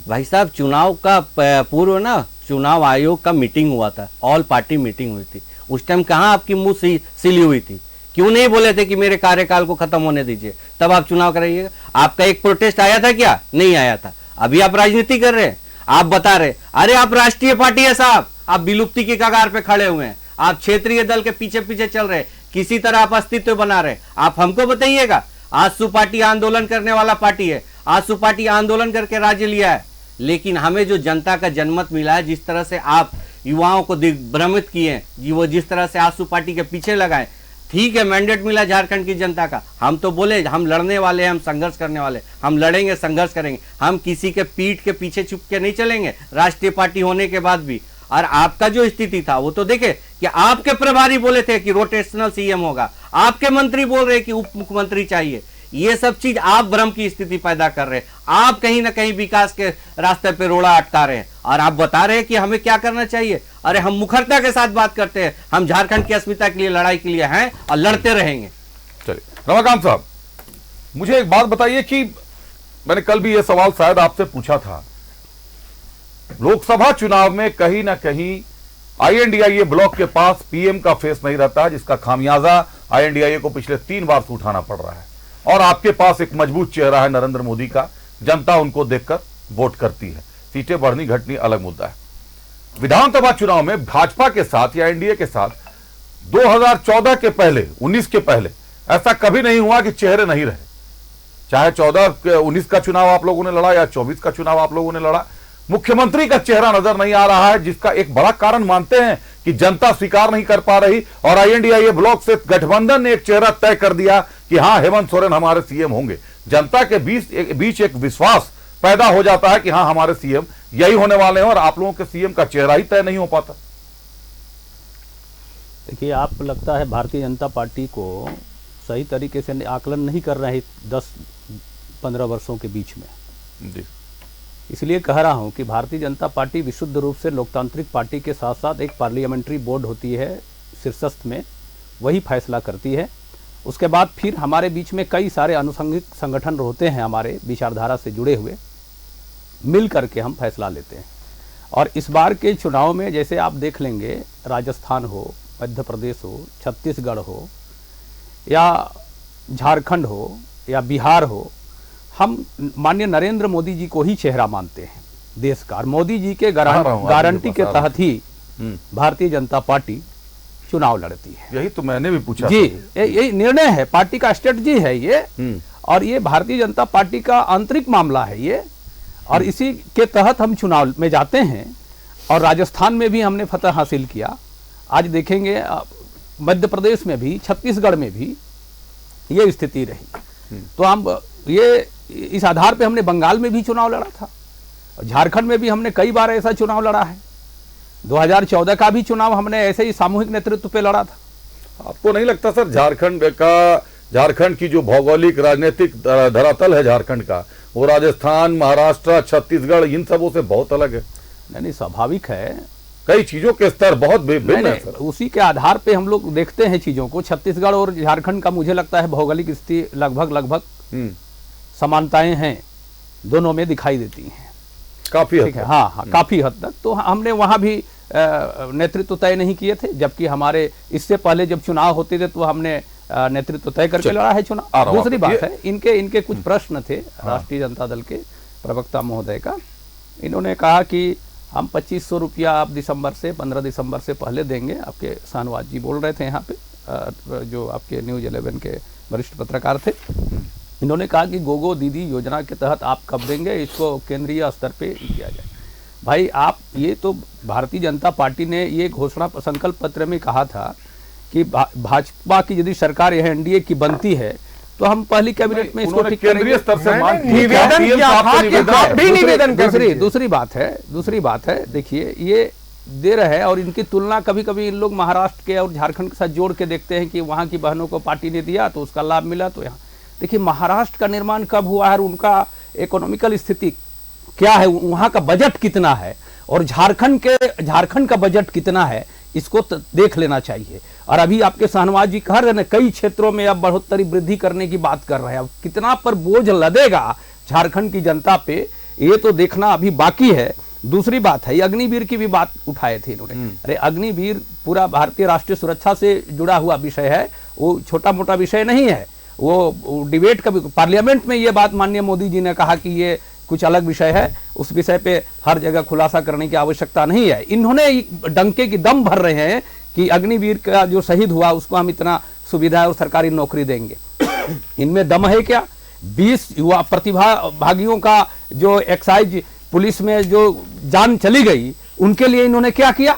S10: भाई साहब, चुनाव का पूर्व ना चुनाव आयोग का मीटिंग हुआ था, ऑल पार्टी मीटिंग हुई थी। उस टाइम कहाँ आपकी मुंह सिली हुई थी? क्यों नहीं बोले थे कि मेरे कार्यकाल को खत्म होने दीजिए, तब आप चुनाव कराइएगा? आपका एक प्रोटेस्ट आया था क्या? नहीं आया था। अभी आप राजनीति कर रहे हैं, आप बता रहे अरे आप राष्ट्रीय पार्टी है साहब, आप विलुप्ति की कगार पे खड़े हुए हैं, आप क्षेत्रीय दल के पीछे पीछे चल रहे, किसी तरह आप अस्तित्व बना रहे। आप हमको बताइएगा, आजसू पार्टी आंदोलन करने वाला पार्टी है, आजसू पार्टी आंदोलन करके राज्य लिया है, लेकिन हमें जो जनता का जनमत मिला है, जिस तरह से आप युवाओं को दिग्भ्रमित किए, वो जिस तरह से आजसू पार्टी के पीछे लगाए, ठीक है, मैंडेट मिला झारखंड की जनता का। हम तो बोले हम लड़ने वाले हैं, हम संघर्ष करने वाले, हम लड़ेंगे, संघर्ष करेंगे, हम किसी के पीठ के पीछे छुप के नहीं चलेंगे राष्ट्रीय पार्टी होने के बाद भी। और आपका जो स्थिति था वो तो देखे कि आपके प्रभारी बोले थे कि रोटेशनल सीएम होगा, आपके मंत्री बोल रहे कि उप मुख्यमंत्री चाहिए। ये सब चीज आप भ्रम की स्थिति पैदा कर रहे हैं, आप कहीं ना कहीं विकास के रास्ते पे रोड़ा अटका रहे हैं और आप बता रहे हैं कि हमें क्या करना चाहिए। अरे हम मुखरता के साथ बात करते हैं, हम झारखंड की अस्मिता के लिए लड़ाई के लिए हैं और लड़ते रहेंगे।
S1: चलिए रमाकांत साहब, मुझे एक बात बताइए कि मैंने कल भी यह सवाल शायद आपसे पूछा था, लोकसभा चुनाव में कहीं ना कहीं आईएनडीआईए ब्लॉक के पास पीएम का फेस नहीं रहता, जिसका खामियाजा आईएनडीआईए को पिछले 3 बार से उठाना पड़ रहा है, और आपके पास एक मजबूत चेहरा है नरेंद्र मोदी का, जनता उनको देखकर वोट करती है। सीटें बढ़नी घटनी अलग मुद्दा है। विधानसभा चुनाव में भाजपा के साथ या एनडीए के साथ 2014 के पहले, 19 के पहले ऐसा कभी नहीं हुआ कि चेहरे नहीं रहे। चाहे 19 का चुनाव आप लोगों ने लड़ा या 24 का चुनाव आप लोगों ने लड़ा, मुख्यमंत्री का चेहरा नजर नहीं आ रहा है, जिसका एक बड़ा कारण मानते हैं कि जनता स्वीकार नहीं कर पा रही, और आईएनडीआईए ब्लॉक से गठबंधन ने एक चेहरा तय कर दिया कि हां, हेमंत सोरेन हमारे सीएम होंगे। जनता के बीच एक विश्वास पैदा हो जाता है कि हां, हमारे सीएम यही होने वाले हैं, और आप लोगों के सीएम का चेहरा ही तय नहीं हो पाता।
S7: देखिए, आप लगता है भारतीय जनता पार्टी को सही तरीके से आकलन नहीं कर रहे 10-15 वर्षों के बीच में जी। इसलिए कह रहा हूं कि भारतीय जनता पार्टी विशुद्ध रूप से लोकतांत्रिक पार्टी के साथ साथ एक पार्लियामेंट्री बोर्ड होती है शीर्षस्थ में, वही फैसला करती है। उसके बाद फिर हमारे बीच में कई सारे अनुषंगिक संगठन होते हैं हमारे विचारधारा से जुड़े हुए, मिल करके हम फैसला लेते हैं। और इस बार के चुनाव में जैसे आप देख लेंगे, राजस्थान हो, मध्य प्रदेश हो, छत्तीसगढ़ हो या झारखंड हो या बिहार हो, हम माननीय नरेंद्र मोदी जी को ही चेहरा मानते हैं देश का। और मोदी जी के गारंटी के तहत ही भारतीय जनता पार्टी चुनाव लड़ती है।
S1: यही तो मैंने भी पूछा
S7: जी, यही निर्णय है, पार्टी का स्ट्रेटजी है ये। और ये भारतीय जनता पार्टी का आंतरिक मामला है ये, और इसी के तहत हम चुनाव में जाते हैं। और राजस्थान में भी हमने फतह हासिल किया। आज देखेंगे मध्य प्रदेश में भी, छत्तीसगढ़ में भी ये स्थिति रही। तो हम ये इस आधार पे हमने बंगाल में भी चुनाव लड़ा था, झारखंड में भी हमने कई बार ऐसा चुनाव लड़ा है। 2014 का भी चुनाव हमने ऐसे ही सामूहिक नेतृत्व पे लड़ा था।
S1: आपको नहीं लगता सर, झारखंड की जो भौगोलिक राजनीतिक धरातल है झारखंड का, वो राजस्थान, महाराष्ट्र, छत्तीसगढ़ इन सबों से बहुत अलग है?
S7: नहीं, स्वाभाविक है,
S1: कई चीजों के स्तर बहुत भिन्न है सर।
S7: उसी के आधार पे हम लोग देखते हैं चीजों को। छत्तीसगढ़ और झारखंड का मुझे लगता है भौगोलिक स्थिति लगभग समानताएं हैं, दोनों में दिखाई देती हैं
S1: काफी हद तक।
S7: हाँ, काफी हद तक। तो हमने वहां भी नेतृत्व तय नहीं किए थे, जबकि हमारे इससे पहले जब चुनाव होते थे तो हमने नेतृत्व तय करके लड़ा है चुनाव। दूसरी बात है, इनके कुछ प्रश्न थे राष्ट्रीय जनता दल के प्रवक्ता महोदय का। इन्होंने कहा कि हम 2500 रुपया आप 15 दिसंबर से पहले देंगे। आपके शाहनवाज जी बोल रहे थे यहाँ पे, जो आपके न्यूज 11 के वरिष्ठ पत्रकार थे। इन्होंने कहा कि गोगो दीदी योजना के तहत आप कब देंगे, इसको केंद्रीय स्तर पे किया जाए। भाई आप, ये तो भारतीय जनता पार्टी ने ये घोषणा संकल्प पत्र में कहा था कि भाजपा की यदि सरकार यह एनडीए की बनती है तो हम पहली कैबिनेट में इसको ठीक
S1: केंद्रीय स्तर से
S7: निवेदन। दूसरी बात है, देखिए ये दे रहे हैं और इनकी तुलना कभी कभी इन लोग महाराष्ट्र के और झारखंड के साथ जोड़ के देखते हैं कि वहां की बहनों को पार्टी ने दिया तो उसका लाभ मिला। तो यहाँ देखिए महाराष्ट्र का निर्माण कब हुआ है, उनका इकोनॉमिकल स्थिति क्या है, वहां का बजट कितना है, और झारखंड का बजट कितना है, इसको देख लेना चाहिए। और अभी आपके शाहनवाज जी कह रहे हैं कई क्षेत्रों में अब बढ़ोतरी वृद्धि करने की बात कर रहे हैं। अब कितना पर बोझ लदेगा झारखंड की जनता पे, ये तो देखना अभी बाकी है। दूसरी बात है, अग्निवीर की भी बात उठाए थे इन्होंने। अरे अग्निवीर पूरा भारतीय राष्ट्रीय सुरक्षा से जुड़ा हुआ विषय है, वो छोटा मोटा विषय नहीं है। वो डिबेट का पार्लियामेंट में ये बात माननीय मोदी जी ने कहा कि ये कुछ अलग विषय है, उस विषय पे हर जगह खुलासा करने की आवश्यकता नहीं है। इन्होंने डंके की दम भर रहे हैं कि अग्निवीर का जो शहीद हुआ उसको हम इतना सुविधा और सरकारी नौकरी देंगे। इनमें दम है क्या? 20 युवा प्रतिभागियों का जो एक्साइज पुलिस में जो जान चली गई, उनके लिए इन्होंने क्या किया?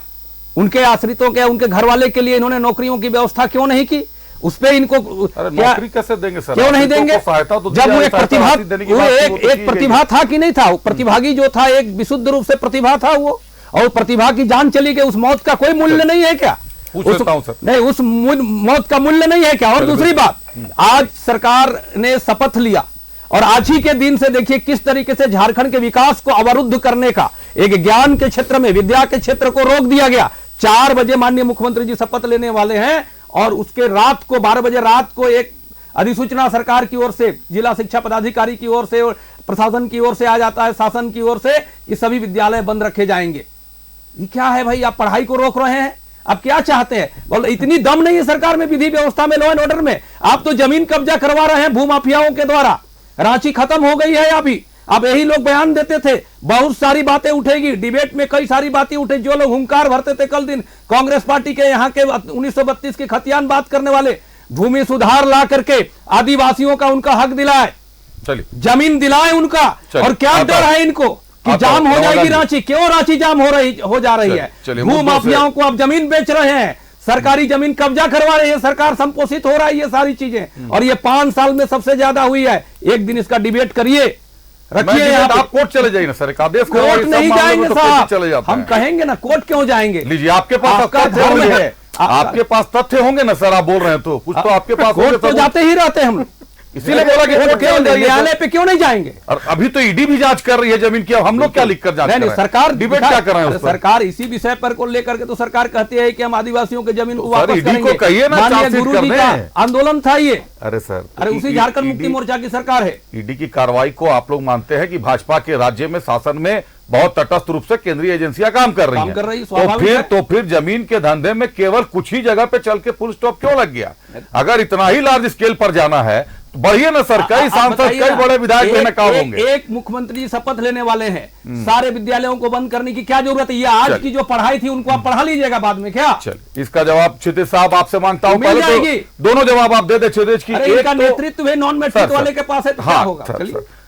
S7: उनके आश्रितों के, उनके घर वाले के लिए इन्होंने नौकरियों की व्यवस्था क्यों नहीं की? उस पे इनको
S1: नौकरी कैसे देंगे सर?
S7: क्यों नहीं देंगे? जब वो एक प्रतिभा था कि नहीं था, प्रतिभागी जो था एक विशुद्ध रूप से प्रतिभा था वो, और प्रतिभा की जान चली गई, उस मौत का कोई मूल्य नहीं है क्या? नहीं, उस मौत का मूल्य नहीं है क्या? और दूसरी बात, आज सरकार ने शपथ लिया और आज ही के दिन से देखिए किस तरीके से झारखंड के विकास को अवरुद्ध करने का एक ज्ञान के क्षेत्र में, विद्या के क्षेत्र को रोक दिया गया। 4 बजे माननीय मुख्यमंत्री जी शपथ लेने वाले हैं और उसके रात को 12 बजे रात को एक अधिसूचना सरकार की ओर से, जिला शिक्षा पदाधिकारी की ओर से और प्रशासन की ओर से आ जाता है, शासन की ओर से, कि सभी विद्यालय बंद रखे जाएंगे। ये क्या है भाई? आप पढ़ाई को रोक रहे हैं, आप क्या चाहते हैं? बोले इतनी दम नहीं है सरकार में, विधि व्यवस्था में, लॉ एंड ऑर्डर में। आप तो जमीन कब्जा करवा रहे हैं भूमाफियाओं के द्वारा। रांची खत्म हो गई है अभी। अब यही लोग बयान देते थे, बहुत सारी बातें उठेगी, डिबेट में कई सारी बातें उठे। जो लोग हुंकार भरते थे कल दिन, कांग्रेस पार्टी के यहाँ के 1932 के खतियान बात करने वाले, भूमि सुधार ला करके आदिवासियों का उनका हक दिलाए, जमीन दिलाए उनका। और क्या डर है इनको कि जाम हो जाएगी रांची? क्यों रांची जाम हो जा रही है? भूमाफियाओं को अब जमीन बेच रहे हैं, सरकारी जमीन कब्जा करवा रही है सरकार, संपोषित हो रहा है ये सारी चीजें। और ये 5 साल में सबसे ज्यादा हुई है। एक दिन इसका डिबेट करिए, रखिए।
S1: आप कोर्ट चले जाइए ना सर, एक आदेश
S7: कोर्ट नहीं जाएंगे साहब, हम कहेंगे ना, कोर्ट क्यों जाएंगे?
S1: लीजिए, आपके पास
S7: धर्म है,
S1: आपके पास तथ्य होंगे ना सर, आप बोल रहे हैं तो कुछ तो आपके पास
S7: कोर्ट तो जाते ही रहते हैं हम।
S1: इसीलिए बोला कि कोर्ट
S7: क्यों न्यायालय पे क्यों नहीं जाएंगे?
S1: और अभी तो ईडी भी जांच कर रही है जमीन की, अब हम लोग क्या लिखकर जांच कर रहे हैं?
S7: सरकार
S1: डिबेट क्या कर रहे हैं उस पर?
S7: सरकार इसी विषय पर को लेकर के तो सरकार कहती है कि हम आदिवासियों के जमीन को वापस
S1: ईडी को कहिए ना,
S7: माननीय गुरुजी का आंदोलन था ये।
S1: अरे सर,
S7: अरे उसी झारखंड मुक्ति मोर्चा की सरकार है।
S1: ईडी की कार्रवाई को आप लोग मानते हैं कि भाजपा के राज्य में शासन में बहुत तटस्थ रूप से केंद्रीय एजेंसियां काम कर रही हैं, तो फिर जमीन के धंधे में केवल कुछ ही जगह पे चल के फुल स्टॉप क्यों लग गया? अगर इतना ही लार्ज स्केल पर जाना है तो बढ़िए ना सर, कई सांसद कई बड़े विधायक बेनकाब होंगे।
S7: एक मुख्यमंत्री शपथ लेने वाले हैं, सारे विद्यालयों को बंद करने की क्या जरूरत है? ये आज की जो पढ़ाई थी उनको आप पढ़ा लीजिएगा बाद में क्या?
S1: चल, इसका जवाब क्षितिज साहब आपसे मांगता हूं, पहले तो दोनों जवाब आप दे दे क्षितिज की।
S7: एक का नेतृत्व है नॉन मैट्रिक वाले के पास है तो क्या होगा?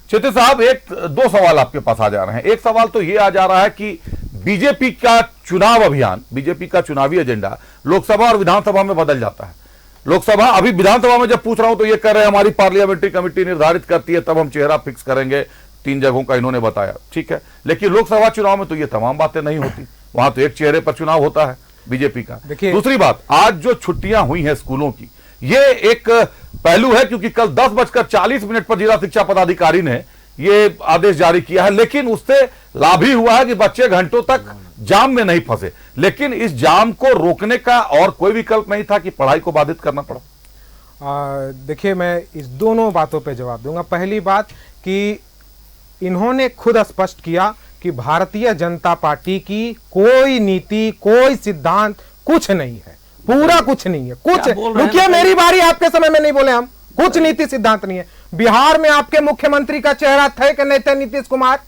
S1: क्षितिज साहब, दो सवाल आपके पास आ जा रहे हैं। एक सवाल तो ये आ जा रहा है कि बीजेपी का चुनाव अभियान, बीजेपी का चुनावी एजेंडा लोकसभा और विधानसभा में बदल जाता है। लोकसभा, अभी विधानसभा में जब पूछ रहा हूं तो ये कह रहे हैं हमारी पार्लियामेंट्री कमेटी निर्धारित करती है, तब हम चेहरा फिक्स करेंगे। 3 जगहों का इन्होंने बताया, ठीक है, लेकिन लोकसभा चुनाव में तो ये तमाम बातें नहीं होती, वहां तो एक चेहरे पर चुनाव होता है बीजेपी का। दूसरी बात, आज जो छुट्टियां हुई हैं स्कूलों की, ये एक पहलू है, क्योंकि कल 10:40 पर जिला शिक्षा पदाधिकारी ने ये आदेश जारी किया है, लेकिन उससे लाभ ही हुआ है कि बच्चे घंटों तक जाम में नहीं फंसे। लेकिन इस जाम को रोकने का और कोई विकल्प नहीं था कि पढ़ाई को बाधित करना पड़ा।
S9: देखिए, मैं इस दोनों बातों पे जवाब दूंगा। पहली बात कि इन्होंने खुद स्पष्ट किया कि भारतीय जनता पार्टी की कोई नीति, कोई सिद्धांत कुछ नहीं है, पूरा कुछ नहीं है। कुछ, रुकिए, मेरी बारी, आपके समय में नहीं बोले हम। कुछ नीति सिद्धांत नहीं है। बिहार में आपके मुख्यमंत्री का चेहरा थे कि नहीं थे नीतीश कुमार?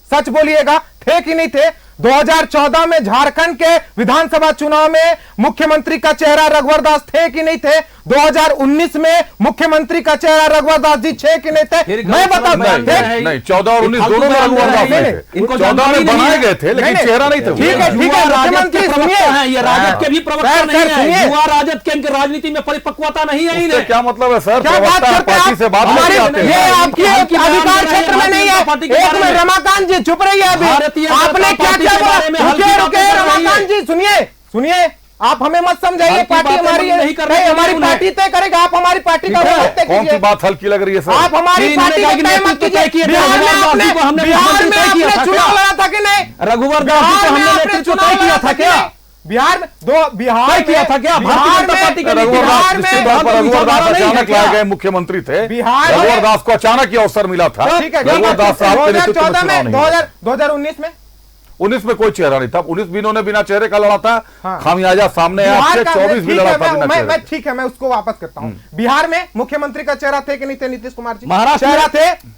S9: सच बोलिएगा, थे कि नहीं थे? 2014 में झारखंड के विधानसभा चुनाव में मुख्यमंत्री का चेहरा रघुवर दास थे कि नहीं थे? 2019 में मुख्यमंत्री का चेहरा रघुवर दास जी थे कि नहीं थे? मैं बता
S1: नहीं, 14 और 19 दोनों में रघुवर दास थे। 14 में बनाए गए थे, लेकिन चेहरा नहीं थे।
S9: ठीक है, मुख्यमंत्री सुनिए,
S10: ये राजद के भी प्रवक्ता नहीं है, युवा राजद के इनके राजनीति में परिपक्वता नहीं है इन्हें।
S1: क्या मतलब है सर?
S9: क्या बात करते हैं?
S1: से बात
S9: ये आपकी अधिकार क्षेत्र में नहीं है। एक में रमाकांत जी चुप रहिए, अभी आपने क्या क्या बोला? रुके, रमाकांत जी सुनिए, आप हमें मत समझाइए। पार्टी हमारी नहीं कर रही, हमारी पार्टी तय करेगा। आप हमारी पार्टी का
S1: कौन सी बात हल्की लग रही है सर?
S9: आप हमारी पार्टी का तय मत कीजिए। बिहार में आपने चुनाव लड़ा था कि नहीं?
S7: रघुवर दास जी को हमने नेतृत्व तय किया था क्या?
S9: बिहार में
S7: किया था क्या?
S9: बिहार में
S1: रघुवर दास अचानक लाए गए मुख्यमंत्री थे। रघुवर दास को अचानक ये अवसर मिला था।
S9: ठीक है,
S1: रघुवर दास साहब के नेतृत्व में
S9: 2019 में
S1: 19 में कोई चेहरा नहीं था। 19 भी इन्होंने बिना चेहरे का लड़ा था। खामियाजा सामने है आपसे। 24 भी लड़ा था बिना चेहरे।
S9: ठीक है, मैं उसको वापस करता हूं। बिहार में मुख्यमंत्री का चेहरा थे कि नहीं थे नीतीश कुमार जी?
S7: महाराष्ट्र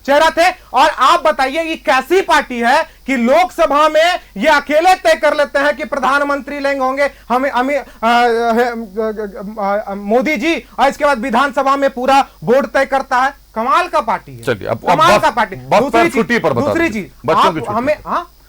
S9: चेहरा थे। और आप बताइए, ये कैसी पार्टी है कि लोकसभा में ये अकेले तय कर लेते हैं कि प्रधानमंत्री लेंगे होंगे मोदी जी, और इसके बाद विधानसभा में पूरा बोर्ड तय करता है। कमाल का पार्टी है।
S1: चलिए,
S9: कमाल का पार्टी। दूसरी चीज,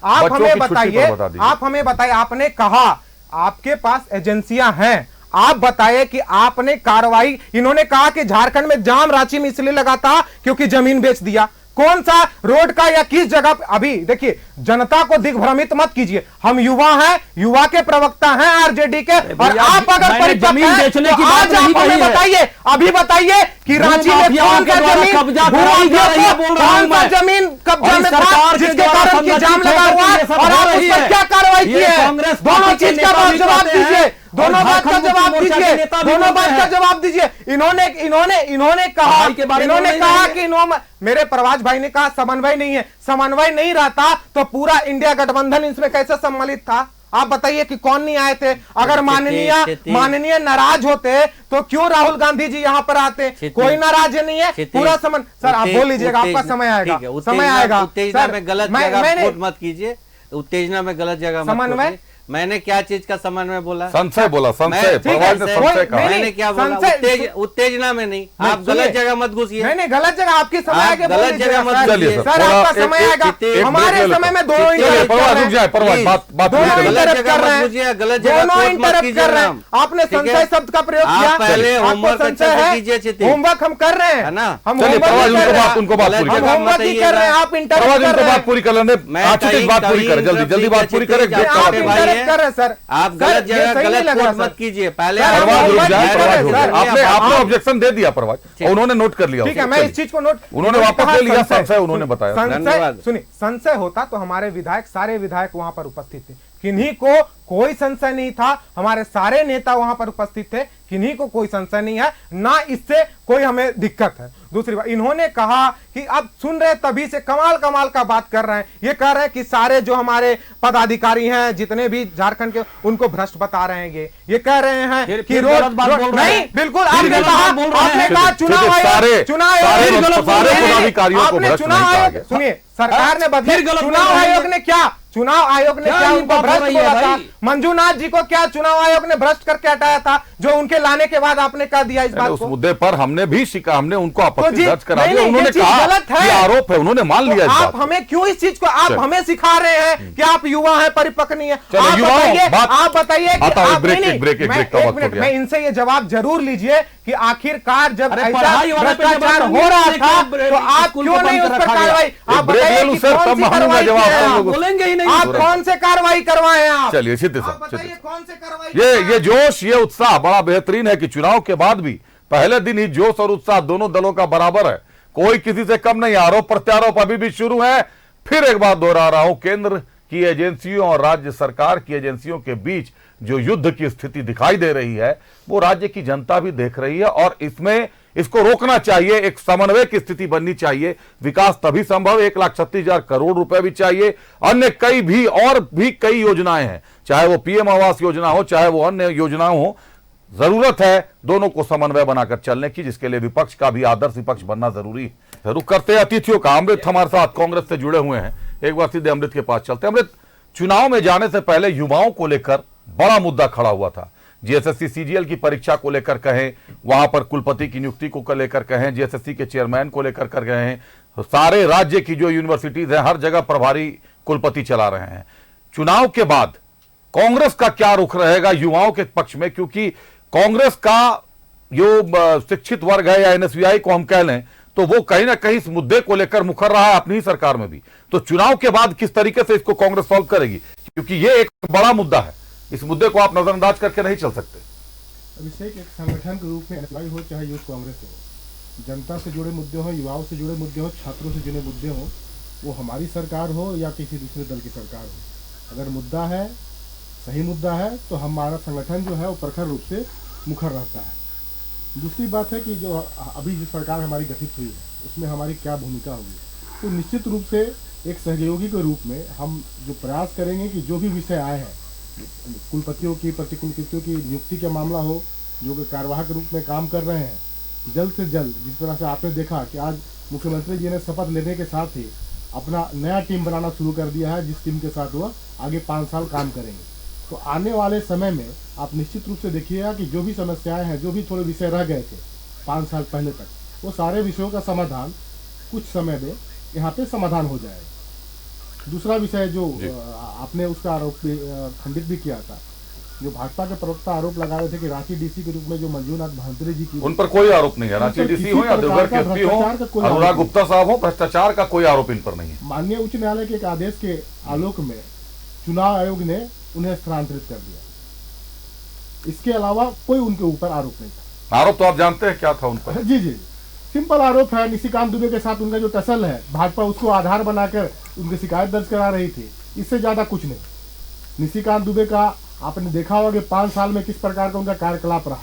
S9: आप हमें बताइए, आपने कहा आपके पास एजेंसियां हैं, आप बताइए कि आपने कार्रवाई, इन्होंने कहा कि झारखंड में जाम रांची में इसलिए लगा था क्योंकि जमीन बेच दिया। कौन सा रोड का या किस जगह? अभी देखिए, जनता को दिग्भ्रमित मत कीजिए। हम युवा हैं, युवा के प्रवक्ता हैं आरजेडी के, और आप अगर परिपक्व हैं तो आज आप हमें बताइए, अभी बताइए कि रांची में कौन सा जमीन कब्जा में था जिसके कारण की जाम लगा हुआ, और आप उस पर क्या कार्रवाई की है? दोनों चीज का जवाब दीजिए। दोनों बात का जवाब दीजिए। दोनों बात का जवाब दीजिए। इन्होंने कहा कि मेरे प्रवाज भाई ने कहा समन्वय नहीं है। समन्वय नहीं रहता तो पूरा इंडिया गठबंधन इसमें कैसे सम्मिलित था? आप बताइए कि कौन नहीं आए थे? अगर माननीय नाराज होते तो क्यों राहुल गांधी जी यहाँ पर आते? कोई नाराज नहीं है। पूरा सर आप बोल लीजिएगा, आपका समय आएगा। समय आएगा।
S10: उत्तेजना में गलत जगह मत कीजिए। उत्तेजना में गलत जगह
S9: समन्वय,
S10: मैंने क्या चीज का संबंध में बोला?
S1: संशय बोला। संशय
S10: मैंने क्या बोला? उत्तेजना में नहीं। आप गलत जगह मत घुसिए।
S9: नहीं, गलत जगह आपकी समय आगे
S10: गलत जगह मत घुसिए।
S9: सर, आपका समय आएगा। हमारे समय में दोनों इंटरप्ट कर रहे हैं। आपने संशय शब्द का प्रयोग किया।
S10: पहले होमवर्क कीजिए।
S9: होमवर्क हम कर रहे हैं ना। हम होमवर्क कर रहे हैं। आप इंटरप्ट
S1: बात पूरी कर लेंगे। बात पूरी करें, जल्दी बात पूरी करें।
S9: बात कर रहे हैं सर,
S10: आप गलत जगह गलत कोट मत कीजिए। पहले
S1: आपने ऑब्जेक्शन दे दिया परवाज, उन्होंने नोट कर लिया।
S9: ठीक है, मैं इस चीज को नोट,
S1: उन्होंने वापस ले लिया, संशय उन्होंने बताया।
S9: सुनिए, संशय होता तो हमारे विधायक, सारे विधायक वहां पर उपस्थित थे, किन्हीं को कोई संशय नहीं था, हमारे सारे नेता वहां पर उपस्थित थे, किन्हीं को कोई संशय नहीं है, ना इससे कोई हमें दिक्कत है। दूसरी बात, इन्होंने कहा कि अब सुन रहे तभी से कमाल कमाल का बात कर रहे हैं, ये कह रहे हैं कि सारे जो हमारे पदाधिकारी हैं जितने भी झारखंड के, उनको भ्रष्ट बता रहे हैं। ये कह रहे हैं कि रोड नहीं, बिल्कुल आपने कहा चुनाव आयोग, सुनिए सरकार ने बदले, चुनाव आयोग ने क्या उनको भ्रष्ट बोला था? मंजूनाथ जी को क्या चुनाव आयोग ने भ्रष्ट करके हटाया था, जो उनके लाने के बाद आपने कह दिया इस बात को?
S1: उस मुद्दे पर हमने भी हमने उनको आपत्ति दर्ज करा दी, उन्होंने कहा गलत है, आरोप है, उन्होंने मान लिया।
S9: आप हमें क्यों इस चीज को, आप हमें सिखा रहे हैं कि आप युवा हैं, परिपक्व नहीं है? आप बताइए, मैं इनसे ये जवाब जरूर लीजिए कि आखिरकार जब ऐसा भ्रष्टाचार हो रहा था तो आप क्यों नहीं उस पर कार्रवाई? आप बताइए आप कौन से कार्रवाई करवाए आप?
S1: चलिए सीधे
S9: बताइए कौन से कार्रवाई?
S1: ये जोश, ये उत्साह बड़ा बेहतरीन है कि चुनाव के बाद भी पहले दिन ही जोश और उत्साह दोनों दलों का बराबर है, कोई किसी से कम नहीं। आरोप प्रत्यारोप अभी भी शुरू है। फिर एक बार दोहरा रहा हूं, केंद्र की एजेंसियों और राज्य सरकार की एजेंसियों के बीच जो युद्ध की स्थिति दिखाई दे रही है, वो राज्य की जनता भी देख रही है और इसमें इसको रोकना चाहिए, एक समन्वय की स्थिति बननी चाहिए। विकास तभी संभव, 1,36,000 करोड़ रुपए भी चाहिए, अन्य कई योजनाएं हैं, चाहे वो पीएम आवास योजना हो, चाहे वो अन्य योजनाएं हो। जरूरत है दोनों को समन्वय बनाकर चलने की, जिसके लिए विपक्ष का भी आदर्श विपक्ष बनना जरूरी है। जरूर करते हैं अतिथियों का। अमृत हमारे साथ कांग्रेस से जुड़े हुए हैं, एक बार सीधे अमृत के पास चलते हैं। अमृत, चुनाव में जाने से पहले युवाओं को लेकर बड़ा मुद्दा खड़ा हुआ था। जीएसएससी सीजीएल की परीक्षा को लेकर कहें, वहां पर कुलपति की नियुक्ति को लेकर कहें, जीएसएससी के चेयरमैन को लेकर कहें, सारे राज्य की जो यूनिवर्सिटीज हैं हर जगह प्रभारी कुलपति चला रहे हैं। चुनाव के बाद कांग्रेस का क्या रुख रहेगा युवाओं के पक्ष में? क्योंकि कांग्रेस का जो शिक्षित वर्ग है या एनएसयूआई को हम कह लें, तो वो कहीं ना कहीं इस मुद्दे को लेकर मुखर रहा है अपनी ही सरकार में भी। तो चुनाव के बाद किस तरीके से इसको कांग्रेस सॉल्व करेगी? क्योंकि ये एक बड़ा मुद्दा है, इस मुद्दे को आप नजरअंदाज करके नहीं चल सकते।
S6: अभिषेक, एक संगठन के रूप में एनएसयूआई हो चाहे यूथ कांग्रेस हो, जनता से जुड़े मुद्दे हो, युवाओं से जुड़े मुद्दे हो, छात्रों से जुड़े मुद्दे हो, वो हमारी सरकार हो या किसी दूसरे दल की सरकार हो, अगर मुद्दा है, सही मुद्दा है, तो हमारा संगठन जो है वो प्रखर रूप से मुखर रहता है। दूसरी बात है कि जो अभी जो सरकार हमारी गठित हुई है उसमें हमारी क्या भूमिका होगी, तो निश्चित रूप से एक सहयोगी के रूप में हम जो प्रयास करेंगे कि जो भी विषय आए हैं, कुलपतियों की, प्रतिकुलपतियों की नियुक्ति का मामला हो, जो कार्यवाहक रूप में काम कर रहे हैं, जल्द से जल्द, जिस तरह से आपने देखा कि आज मुख्यमंत्री जी ने शपथ लेने के साथ ही अपना नया टीम बनाना शुरू कर दिया है, जिस टीम के साथ वह आगे 5 साल काम करेंगे। तो आने वाले समय में आप निश्चित रूप से देखिएगा कि जो भी समस्याएं हैं, जो भी थोड़े विषय रह गए थे 5 साल पहले तक, वो सारे विषयों का समाधान कुछ समय में यहाँ पे समाधान हो जाएगा। दूसरा विषय जो आपने उसका आरोप खंडित भी किया था, जो भाजपा के प्रवक्ता आरोप लगा रहे थे कि रांची डीसी के रूप में जो मंजूनाथ भांतरे जी की,
S1: उन पर कोई आरोप नहीं है। रांची डीसी हो या देवघर के एसपी हो, अनुराग गुप्ता साहब हो, भ्रष्टाचार का कोई आरोप इन पर नहीं है।
S6: माननीय उच्च न्यायालय के एक आदेश के आलोक में चुनाव आयोग ने उन्हें स्थानांतरित कर दिया। इसके अलावा कोई उनके ऊपर आरोप नहीं था।
S1: आरोप तो आप जानते हैं क्या था उन पर?
S6: जी, सिंपल आरोप है। निशिकांत दुबे के साथ उनका जो टसल है, भाजपा उसको आधार बनाकर उनकी शिकायत दर्ज करा रही थी, इससे ज्यादा कुछ नहीं। निशिकांत दुबे का आपने देखा होगा कि 5 साल में किस प्रकार का उनका कार्यकलाप रहा।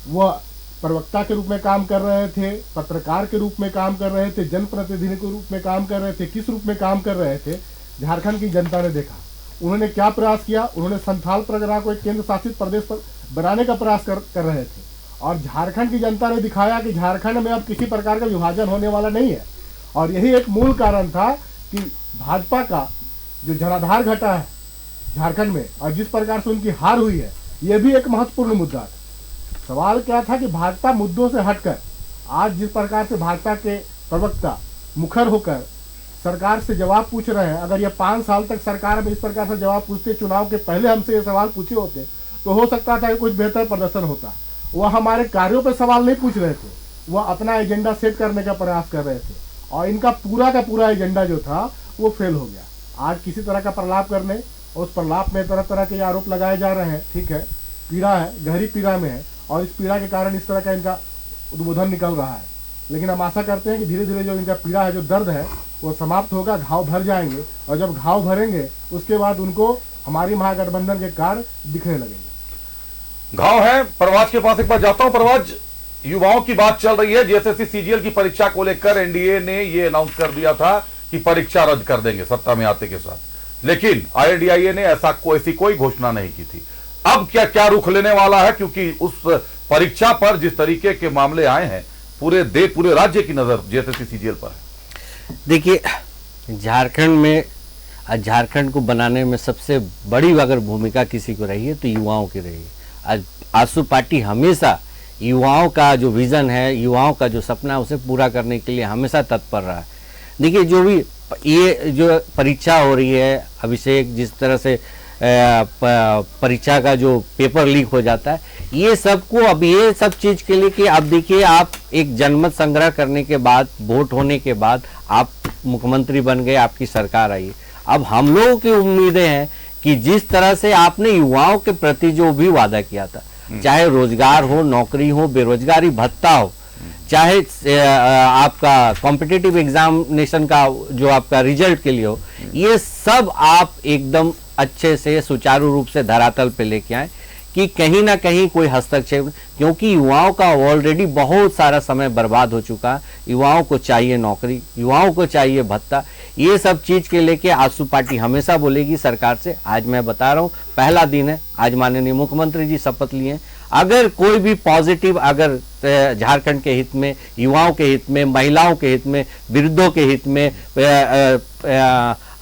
S6: वह प्रवक्ता के रूप में काम कर रहे थे, पत्रकार के रूप में काम कर रहे थे, जनप्रतिनिधि के रूप में काम कर रहे थे, किस रूप में काम कर रहे थे, झारखंड की जनता ने देखा। उन्होंने क्या प्रयास किया, उन्होंने संथाल परगना को एक केंद्र शासित प्रदेश पर बनाने का प्रयास कर रहे थे, और झारखंड की जनता ने दिखाया कि झारखंड में अब किसी प्रकार का विभाजन होने वाला नहीं है। और यही एक मूल कारण था कि भाजपा का जो जनाधार घटा है झारखंड में और जिस प्रकार से उनकी हार हुई है, यह भी एक महत्वपूर्ण मुद्दा था। सवाल क्या था कि भाजपा मुद्दों से हटकर आज जिस प्रकार से भाजपा के प्रवक्ता मुखर होकर सरकार से जवाब पूछ रहे हैं, अगर ये 5 साल तक सरकार में इस प्रकार से जवाब पूछते, चुनाव के पहले हमसे ये सवाल पूछे होते, तो हो सकता था कि कुछ बेहतर प्रदर्शन होता। वह हमारे कार्यों पर सवाल नहीं पूछ रहे थे, वह अपना एजेंडा सेट करने का प्रयास कर रहे थे, और इनका पूरा का पूरा एजेंडा जो था वो फेल हो गया। आज किसी तरह का प्रलाप करने, और उस पर लाभ में तरह तरह के आरोप लगाए जा रहे हैं। ठीक है, पीड़ा है, गहरी पीड़ा में है और इस पीड़ा के कारण इस तरह का इनका उद्बोधन निकल रहा है। लेकिन हम आशा करते हैं कि धीरे धीरे जो इनका पीड़ा है, जो दर्द है, वो समाप्त होगा, घाव भर जाएंगे और जब घाव भरेंगे उसके बाद उनको हमारी महागठबंधन के कार्य दिखने लगेंगे।
S1: घाव है। परवाज के पास एक बार जाता हूं। परवाज, युवाओं की बात चल रही है। जेएसएससी सीजीएल की परीक्षा को लेकर एनडीए ने ये अनाउंस कर दिया था कि परीक्षा रद्द कर देंगे सत्ता में आते के साथ, लेकिन आईएनडीआईए ने ऐसी कोई घोषणा नहीं की थी। अब क्या रुख लेने वाला है, क्योंकि उस परीक्षा पर जिस तरीके के मामले आए हैं, पूरे राज्य की नजर जेएसएससी सीजीएल पर है।
S10: देखिए, झारखंड में, झारखंड को बनाने में सबसे बड़ी अगर भूमिका किसी को रही है तो युवाओं की रही है। आज आजसू पार्टी हमेशा युवाओं का जो विजन है, युवाओं का जो सपना है, उसे पूरा करने के लिए हमेशा तत्पर रहा है। देखिए, जो भी ये जो परीक्षा हो रही है, अभिषेक, जिस तरह से परीक्षा का जो पेपर लीक हो जाता है, ये सबको, अब ये सब चीज के लिए कि अब देखिए, आप एक जनमत संग्रह करने के बाद, वोट होने के बाद आप मुख्यमंत्री बन गए, आपकी सरकार आई। अब हम लोगों की उम्मीदें हैं कि जिस तरह से आपने युवाओं के प्रति जो भी वादा किया था, चाहे रोजगार हो, नौकरी हो, बेरोजगारी भत्ता हो, चाहे आपका कॉम्पिटिटिव एग्जामिनेशन का जो आपका रिजल्ट के लिए हो, ये सब आप एकदम अच्छे से सुचारू रूप से धरातल पे लेके आए कि कहीं ना कहीं कोई हस्तक्षेप, क्योंकि युवाओं का ऑलरेडी बहुत सारा समय बर्बाद हो चुका है। युवाओं को चाहिए नौकरी, युवाओं को चाहिए भत्ता, ये सब चीज के लेके आजसू पार्टी हमेशा बोलेगी सरकार से। आज मैं बता रहा हूं, पहला दिन है, आज माननीय मुख्यमंत्री जी शपथ लिए। अगर कोई भी पॉजिटिव, अगर झारखंड के हित में, युवाओं के हित में, महिलाओं के हित में, वृद्धों के हित में,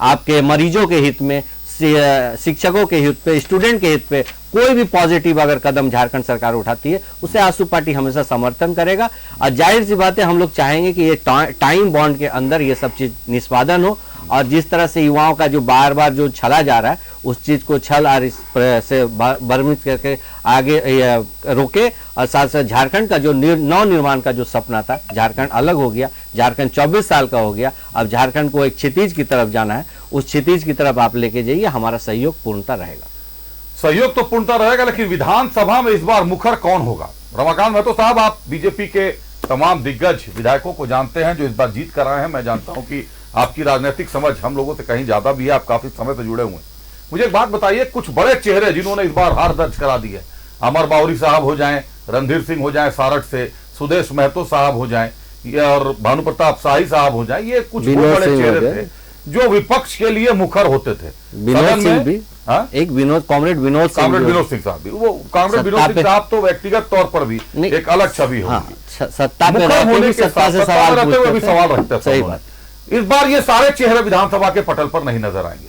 S10: आपके मरीजों के हित में, शिक्षकों के हित पे, स्टूडेंट के हित पे कोई भी पॉजिटिव अगर कदम झारखंड सरकार उठाती है, उसे आजसू पार्टी हमेशा समर्थन करेगा। और जाहिर सी बात है, हम लोग चाहेंगे कि ये टाइम बॉन्ड के अंदर ये सब चीज निष्पादन हो और जिस तरह से युवाओं का जो बार बार जो छला जा रहा है, उस चीज को छल और से भ्रमित करके आगे रोके। और साथ साथ झारखंड का जो नव निर्माण का जो सपना था, झारखंड अलग हो गया, झारखंड 24 साल का हो गया, अब झारखंड को एक क्षितिज की तरफ जाना है, उस क्षितिज की तरफ आप लेके जाइए, हमारा सहयोग पूर्णता रहेगा।
S1: सहयोग तो पूर्णता रहेगा, लेकिन विधानसभा में इस बार मुखर कौन होगा? रमाकांत महतो साहब, आप बीजेपी के तमाम दिग्गज विधायकों को जानते हैं जो इस बार जीत कर आए हैं। मैं जानता हूं कि आपकी राजनीतिक समझ हम लोगों से कहीं ज्यादा भी है, आप काफी समय से जुड़े हुए हैं। मुझे एक बात बताइए, कुछ बड़े चेहरे जिन्होंने इस बार हार दर्ज करा दी है, अमर बावरी साहब हो जाएं, रणधीर सिंह हो जाएं सारठ से, सुदेश महतो साहब हो जाएं और भानु प्रताप शाही साहब हो जाएं, ये कुछ बड़े चेहरे थे जो विपक्ष के लिए मुखर होते थे।
S10: विनोद सिंह भी, एक कॉमरेड विनोद सिंह
S1: साहब भी, वो कॉमरेड विनोद सिंह साहब तो व्यक्तिगत तौर पर भी एक अलग छवि होगी,
S10: सत्ता पे रहते सत्ता से सवाल
S1: रखते हैं। सही बात। इस बार ये सारे चेहरे विधानसभा के पटल पर नहीं नजर आएंगे।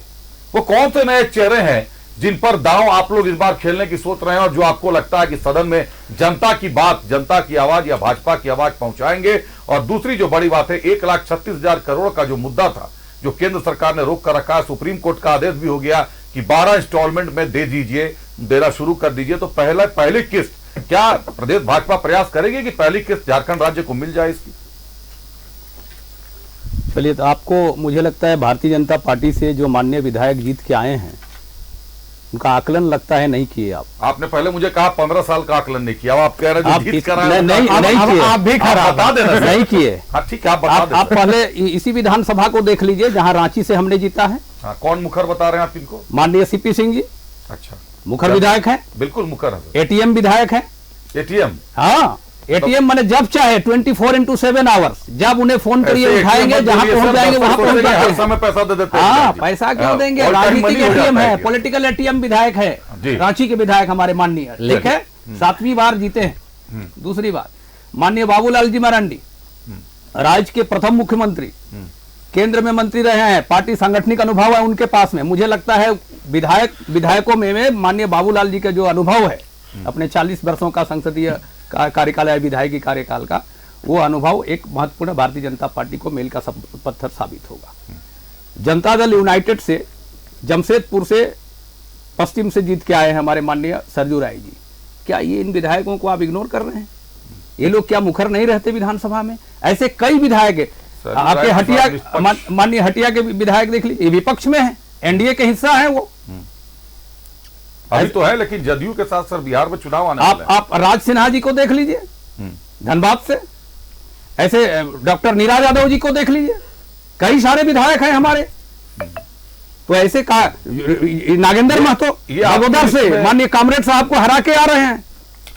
S1: वो कौन से नए चेहरे हैं जिन पर दांव आप लोग इस बार खेलने की सोच रहे हैं और जो आपको लगता है कि सदन में जनता की बात, जनता की आवाज या भाजपा की आवाज पहुंचाएंगे? और दूसरी जो बड़ी बात है, 1,36,000 करोड़ का जो मुद्दा था, जो केंद्र सरकार ने रोक कर रखा है, सुप्रीम कोर्ट का आदेश भी हो गया कि 12 इंस्टॉलमेंट में दे दीजिए, देना शुरू कर दीजिए। तो पहली किस्त क्या प्रदेश भाजपा प्रयास करेगी कि पहली किस्त झारखंड राज्य को मिल जाए इसकी?
S7: चलिए, तो आपको, मुझे लगता है भारतीय जनता पार्टी से जो माननीय विधायक जीत के आए हैं, उनका आकलन लगता है नहीं किए आप।
S1: आपने पहले मुझे कहा 15 साल का आकलन नहीं किया, आप कह रहे हैं
S7: नहीं किए, आप भी खराब बता देना, नहीं किए।
S1: हाँ ठीक है, आप
S7: पहले इसी विधानसभा को देख लीजिए जहां रांची से हमने जीता है।
S1: हाँ, कौन मुखर बता रहे हैं आप इनको?
S7: माननीय सीपी सिंह जी।
S1: अच्छा,
S7: मुखर विधायक है,
S1: बिल्कुल मुखर है।
S7: एटीएम विधायक है।
S1: एटीएम?
S7: हाँ, एटीएम मैंने जब चाहे 24x7 आवर्स, जब उन्हें फोन करिए उठाएंगे, जहां पहुंच जाएंगे वहां पहुंच जाएंगे।
S1: हर समय पैसा दे देते हैं।
S7: हाँ, पैसा क्यों देंगे? राजनीतिक एटीएम है, पॉलिटिकल एटीएम विधायक है, रांची के विधायक हमारे माननीय, ठीक है, 7वीं बार जीते हैं। दूसरी बात, माननीय बाबूलाल जी मरांडी, राज्य के प्रथम मुख्यमंत्री, केंद्र में मंत्री रहे हैं, पार्टी सांगठनिक अनुभव है उनके पास में। मुझे लगता है विधायकों में माननीय बाबूलाल जी का जो अनुभव है, अपने 40 वर्षों का संसदीय कार्यकाल है, विधायकी कार्यकाल का, वो अनुभव एक महत्वपूर्ण भारतीय जनता पार्टी को मेल का पत्थर साबित होगा। जनता दल यूनाइटेड से, जमशेदपुर से, पश्चिम से जीत के आए हैं हमारे माननीय सरजू राय जी। क्या ये इन विधायकों को आप इग्नोर कर रहे हैं? ये लोग क्या मुखर नहीं रहते विधानसभा में? ऐसे कई विधायक, आपके हटिया, माननीय हटिया के विधायक देख लीजिए, विपक्ष में है, एनडीए के हिस्सा है वो,
S1: अभी तो है, लेकिन जदयू के साथ सर बिहार में चुनाव आने वाला है।
S7: आप राज सिन्हा जी को देख लीजिए धनबाद से, ऐसे डॉक्टर नीरज यादव जी को देख लीजिए, कई सारे विधायक हैं हमारे। तो ऐसे का नागेंद्र महतो बगोदर से माननीय कामरेड साहब को हरा के आ रहे हैं,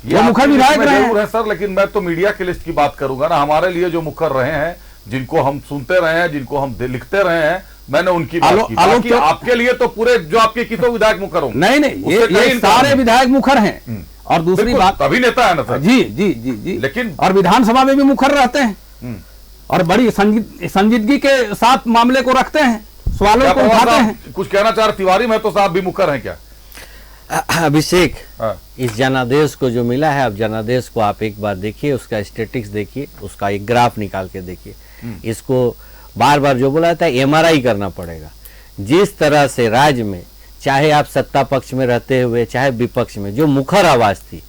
S7: ये मुखर विधायक रहे हैं
S1: सर। लेकिन मैं तो मीडिया की लिस्ट की बात करूंगा ना, हमारे लिए जो मुखर रहे हैं, जिनको हम सुनते रहे हैं, जिनको हम लिखते रहे हैं, मैंने उनकी बात की। बाकी आपके लिए तो पूरे जो आपके कितने विधायक मुखर होंगे?
S7: नहीं, ये सारे विधायक मुखर हैं। और दूसरी बात,
S1: अभिनेता है ना सर।
S7: जी जी जी जी,
S1: लेकिन
S7: और विधानसभा में भी मुखर रहते हैं और बड़ी संजीदगी के साथ मामले को रखते हैं, सवालों को उठाते हैं।
S1: कुछ कहना चाह रहे तिवारी महतो साहब भी मुखर हैं क्या?
S10: अभिषेक, इस जनादेश को जो मिला है, अब जनादेश को आप एक बार देखिए, उसका स्टेटिक्स देखिए, उसका एक ग्राफ निकाल के देखिए। इसको बार बार जो बोला था MRI करना पड़ेगा। जिस तरह से राज्य में, चाहे आप सत्ता पक्ष में रहते हुए चाहे विपक्ष में, जो मुखर आवाज थी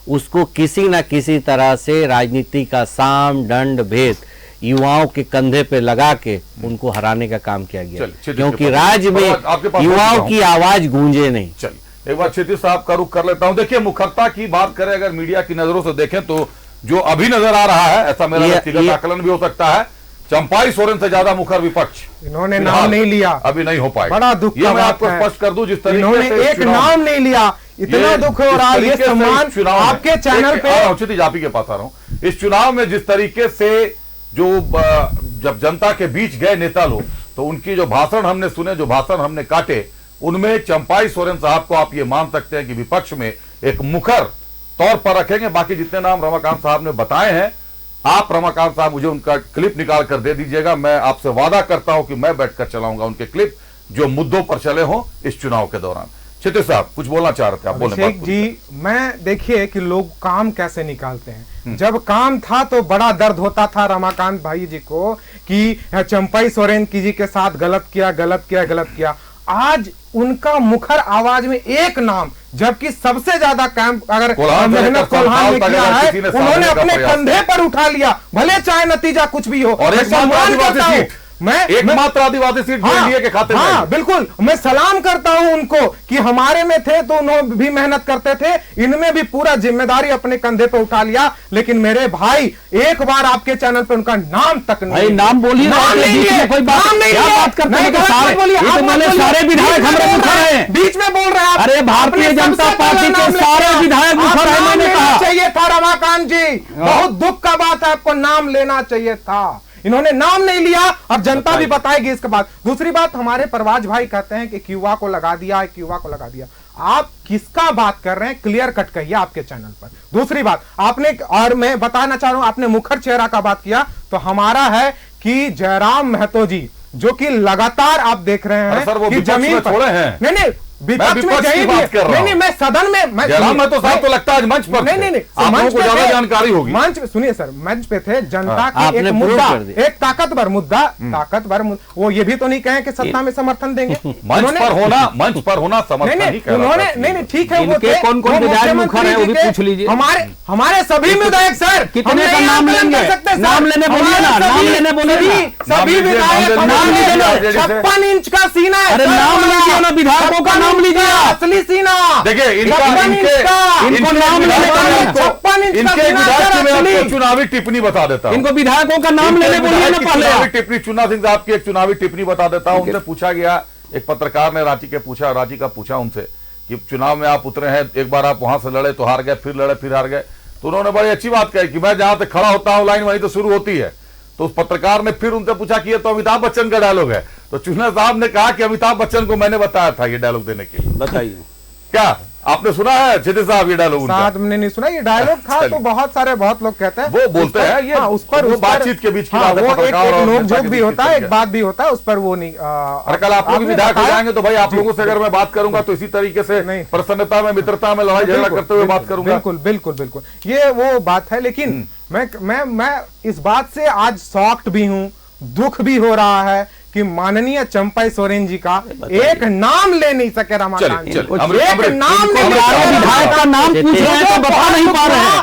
S10: उसको किसी न किसी तरह से राजनीति का साम दंड भेद युवाओं के कंधे पे लगा के उनको हराने का काम किया गया, क्योंकि राज्य में युवाओं की आवाज गूंजे नहीं।
S1: चलिए एक बार क्षितिज साहब का रुख कर लेता हूं। देखिए, मुखरता की बात करें, अगर मीडिया की नजरों से देखें तो जो अभी नजर आ रहा है, ऐसा मेरा व्यक्तिगत आकलन भी हो सकता है, चंपाई सोरेन से ज्यादा मुखर विपक्ष
S9: इन्होंने नाम नहीं लिया,
S1: अभी नहीं हो पाएगा।
S9: बड़ा दुख
S1: ये मैं आपको स्पष्ट कर दूं, जिस तरीके से
S9: एक नाम नहीं लिया, इतना दुख हो रहा है। ये सम्मान आपके चैनल पे,
S1: क्षितिज आप ही के पास आ रहा हूं। इस चुनाव में जिस तरीके से जो जब जनता के बीच गए नेता लोग, तो उनकी जो भाषण हमने सुने, जो भाषण हमने काटे, उनमें चंपाई सोरेन साहब को आप ये मान सकते हैं कि विपक्ष में एक मुखर तौर पर रखेंगे। बाकी जितने नाम रमाकांत साहब ने बताए हैं, आप रमाकांत साहब मुझे उनका क्लिप निकाल कर दे दीजिएगा। मैं आपसे वादा करता हूं कि मैं बैठकर चलाऊंगा उनके क्लिप जो मुद्दों पर चले हों इस चुनाव के दौरान। क्षितिज साहब कुछ बोलना चाह रहे थे, आप बोले।
S9: अभिषेक जी, मैं देखिए कि लोग काम कैसे निकालते हैं। जब काम था तो बड़ा दर्द होता था रमाकांत भाई जी को कि चंपाई सोरेन जी के साथ गलत किया। आज उनका मुखर आवाज में एक नाम, जबकि सबसे ज्यादा काम अगर मेहनत कोल्हान ने किया है, उन्होंने अपने कंधे पर उठा लिया, भले चाहे नतीजा कुछ भी हो।
S1: और
S9: सम्मान करता हूं मैं,
S1: एकमात्र आदिवासी सीट एनडीए के खाते में।
S9: हाँ बिल्कुल, मैं सलाम करता हूं उनको कि हमारे में थे तो उन्होंने भी मेहनत करते थे, इनमें भी पूरा जिम्मेदारी अपने कंधे पे उठा लिया। लेकिन मेरे भाई, एक बार आपके चैनल पे उनका नाम तक नहीं,
S7: नाम बोलिए,
S9: कोई बात नहीं,
S7: सारे विधायक
S9: बीच में बोल रहे हैं।
S7: अरे भारतीय जनता पार्टी के सारे विधायक मुखर हैं, मैंने कहा
S9: चाहिए था रमाकांत जी, बहुत दुख का बात है, आपको नाम लेना चाहिए था। इन्होंने नाम नहीं लिया और जनता भी बताएगी इसके बाद। दूसरी बात, हमारे परवाज भाई कहते हैं कि क्यूआ को लगा दिया, आप किसका बात कर रहे हैं? क्लियर कट कहिए आपके चैनल पर। दूसरी बात आपने, और मैं बताना चाह रहा हूं, आपने मुखर चेहरा का बात किया, तो हमारा है कि जयराम महतो जी, जो कि लगातार आप देख रहे हैं कि जमीन पर नहीं विपक्ष में नहीं, मैं सदन में
S1: जयराम महतो साहब तो लगता है मंच पर
S9: नहीं
S1: मंच को ज्यादा जानकारी होगी।
S9: मंच सुनिए सर, मंच पे थे, जनता की एक मुद्दा, एक ताकतवर मुद्दा, वो ये भी तो नहीं कहें कि सत्ता में समर्थन देंगे।
S1: मंच पर होना समर्थन नहीं,
S9: उन्होंने नहीं, ठीक है, वो
S7: कौन विधायक मुखर है वो भी पूछ लीजिए।
S9: हमारे सभी विधायक सर,
S7: कितने का नाम लेंगे? नाम लेने बोलिए ना, नाम लेने बोलिए,
S9: सभी विधायक 56 इंच का सीना है।
S7: अरे नाम लीजिए ना, विधायकों का नाम लीजिए,
S9: असली सीना।
S1: देखिए इनको नाम लेने, चुनावी टिप्पणी बता देता हूं।
S7: इनको विधायकों का नाम लेने बोलिए ना पहले।
S1: टिप्पणी चुना सिंह साहब की एक चुनावी टिप्पणी बता देता हूं। उनसे पूछा गया, एक पत्रकार ने रांची का पूछा उनसे कि चुनाव में आप उतरे हैं, एक बार आप वहां से लड़े तो हार गए, फिर लड़े फिर हार गए, तो उन्होंने बड़ी अच्छी बात कही कि मैं जहां तक खड़ा होता हूं लाइन वहीं तो शुरू होती है। तो उस पत्रकार ने फिर उनसे पूछा कि ये तो अमिताभ बच्चन का डायलॉग है, तो चुना साहब ने कहा कि अमिताभ बच्चन को मैंने बताया था ये डायलॉग देने के लिए।
S7: बताइए,
S1: क्या आपने सुना है क्षितिज साहब ये डायलॉग?
S9: हमने नहीं सुना, ये डायलॉग था तो बहुत लोग कहते हैं,
S1: वो बोलते हैं ये
S9: उस पर
S1: बातचीत के बीच की
S9: बात है, एक नोक-झोंक भी होता है, एक बात भी होता है, उस पर वो नहीं।
S1: और कल आप लोग विधायक हो जाएंगे तो भाई आप लोगों से अगर मैं बात करूंगा तो इसी तरीके से प्रसन्नता में, मित्रता में, लड़ाई झगड़ा करते हुए बात करूंगा।
S9: बिल्कुल ये वो बात है। लेकिन मैं इस बात से आज शॉक्ड भी हूं, दुख भी हो रहा है कि माननीय चंपाई सोरेन जी का एक नाम ले नहीं सके रमाकांत जी।
S1: चलिए,
S9: एक नाम ले नहीं
S7: चारों विधायक का नाम पूछ रहे हैं तो बता नहीं पा रहे हैं।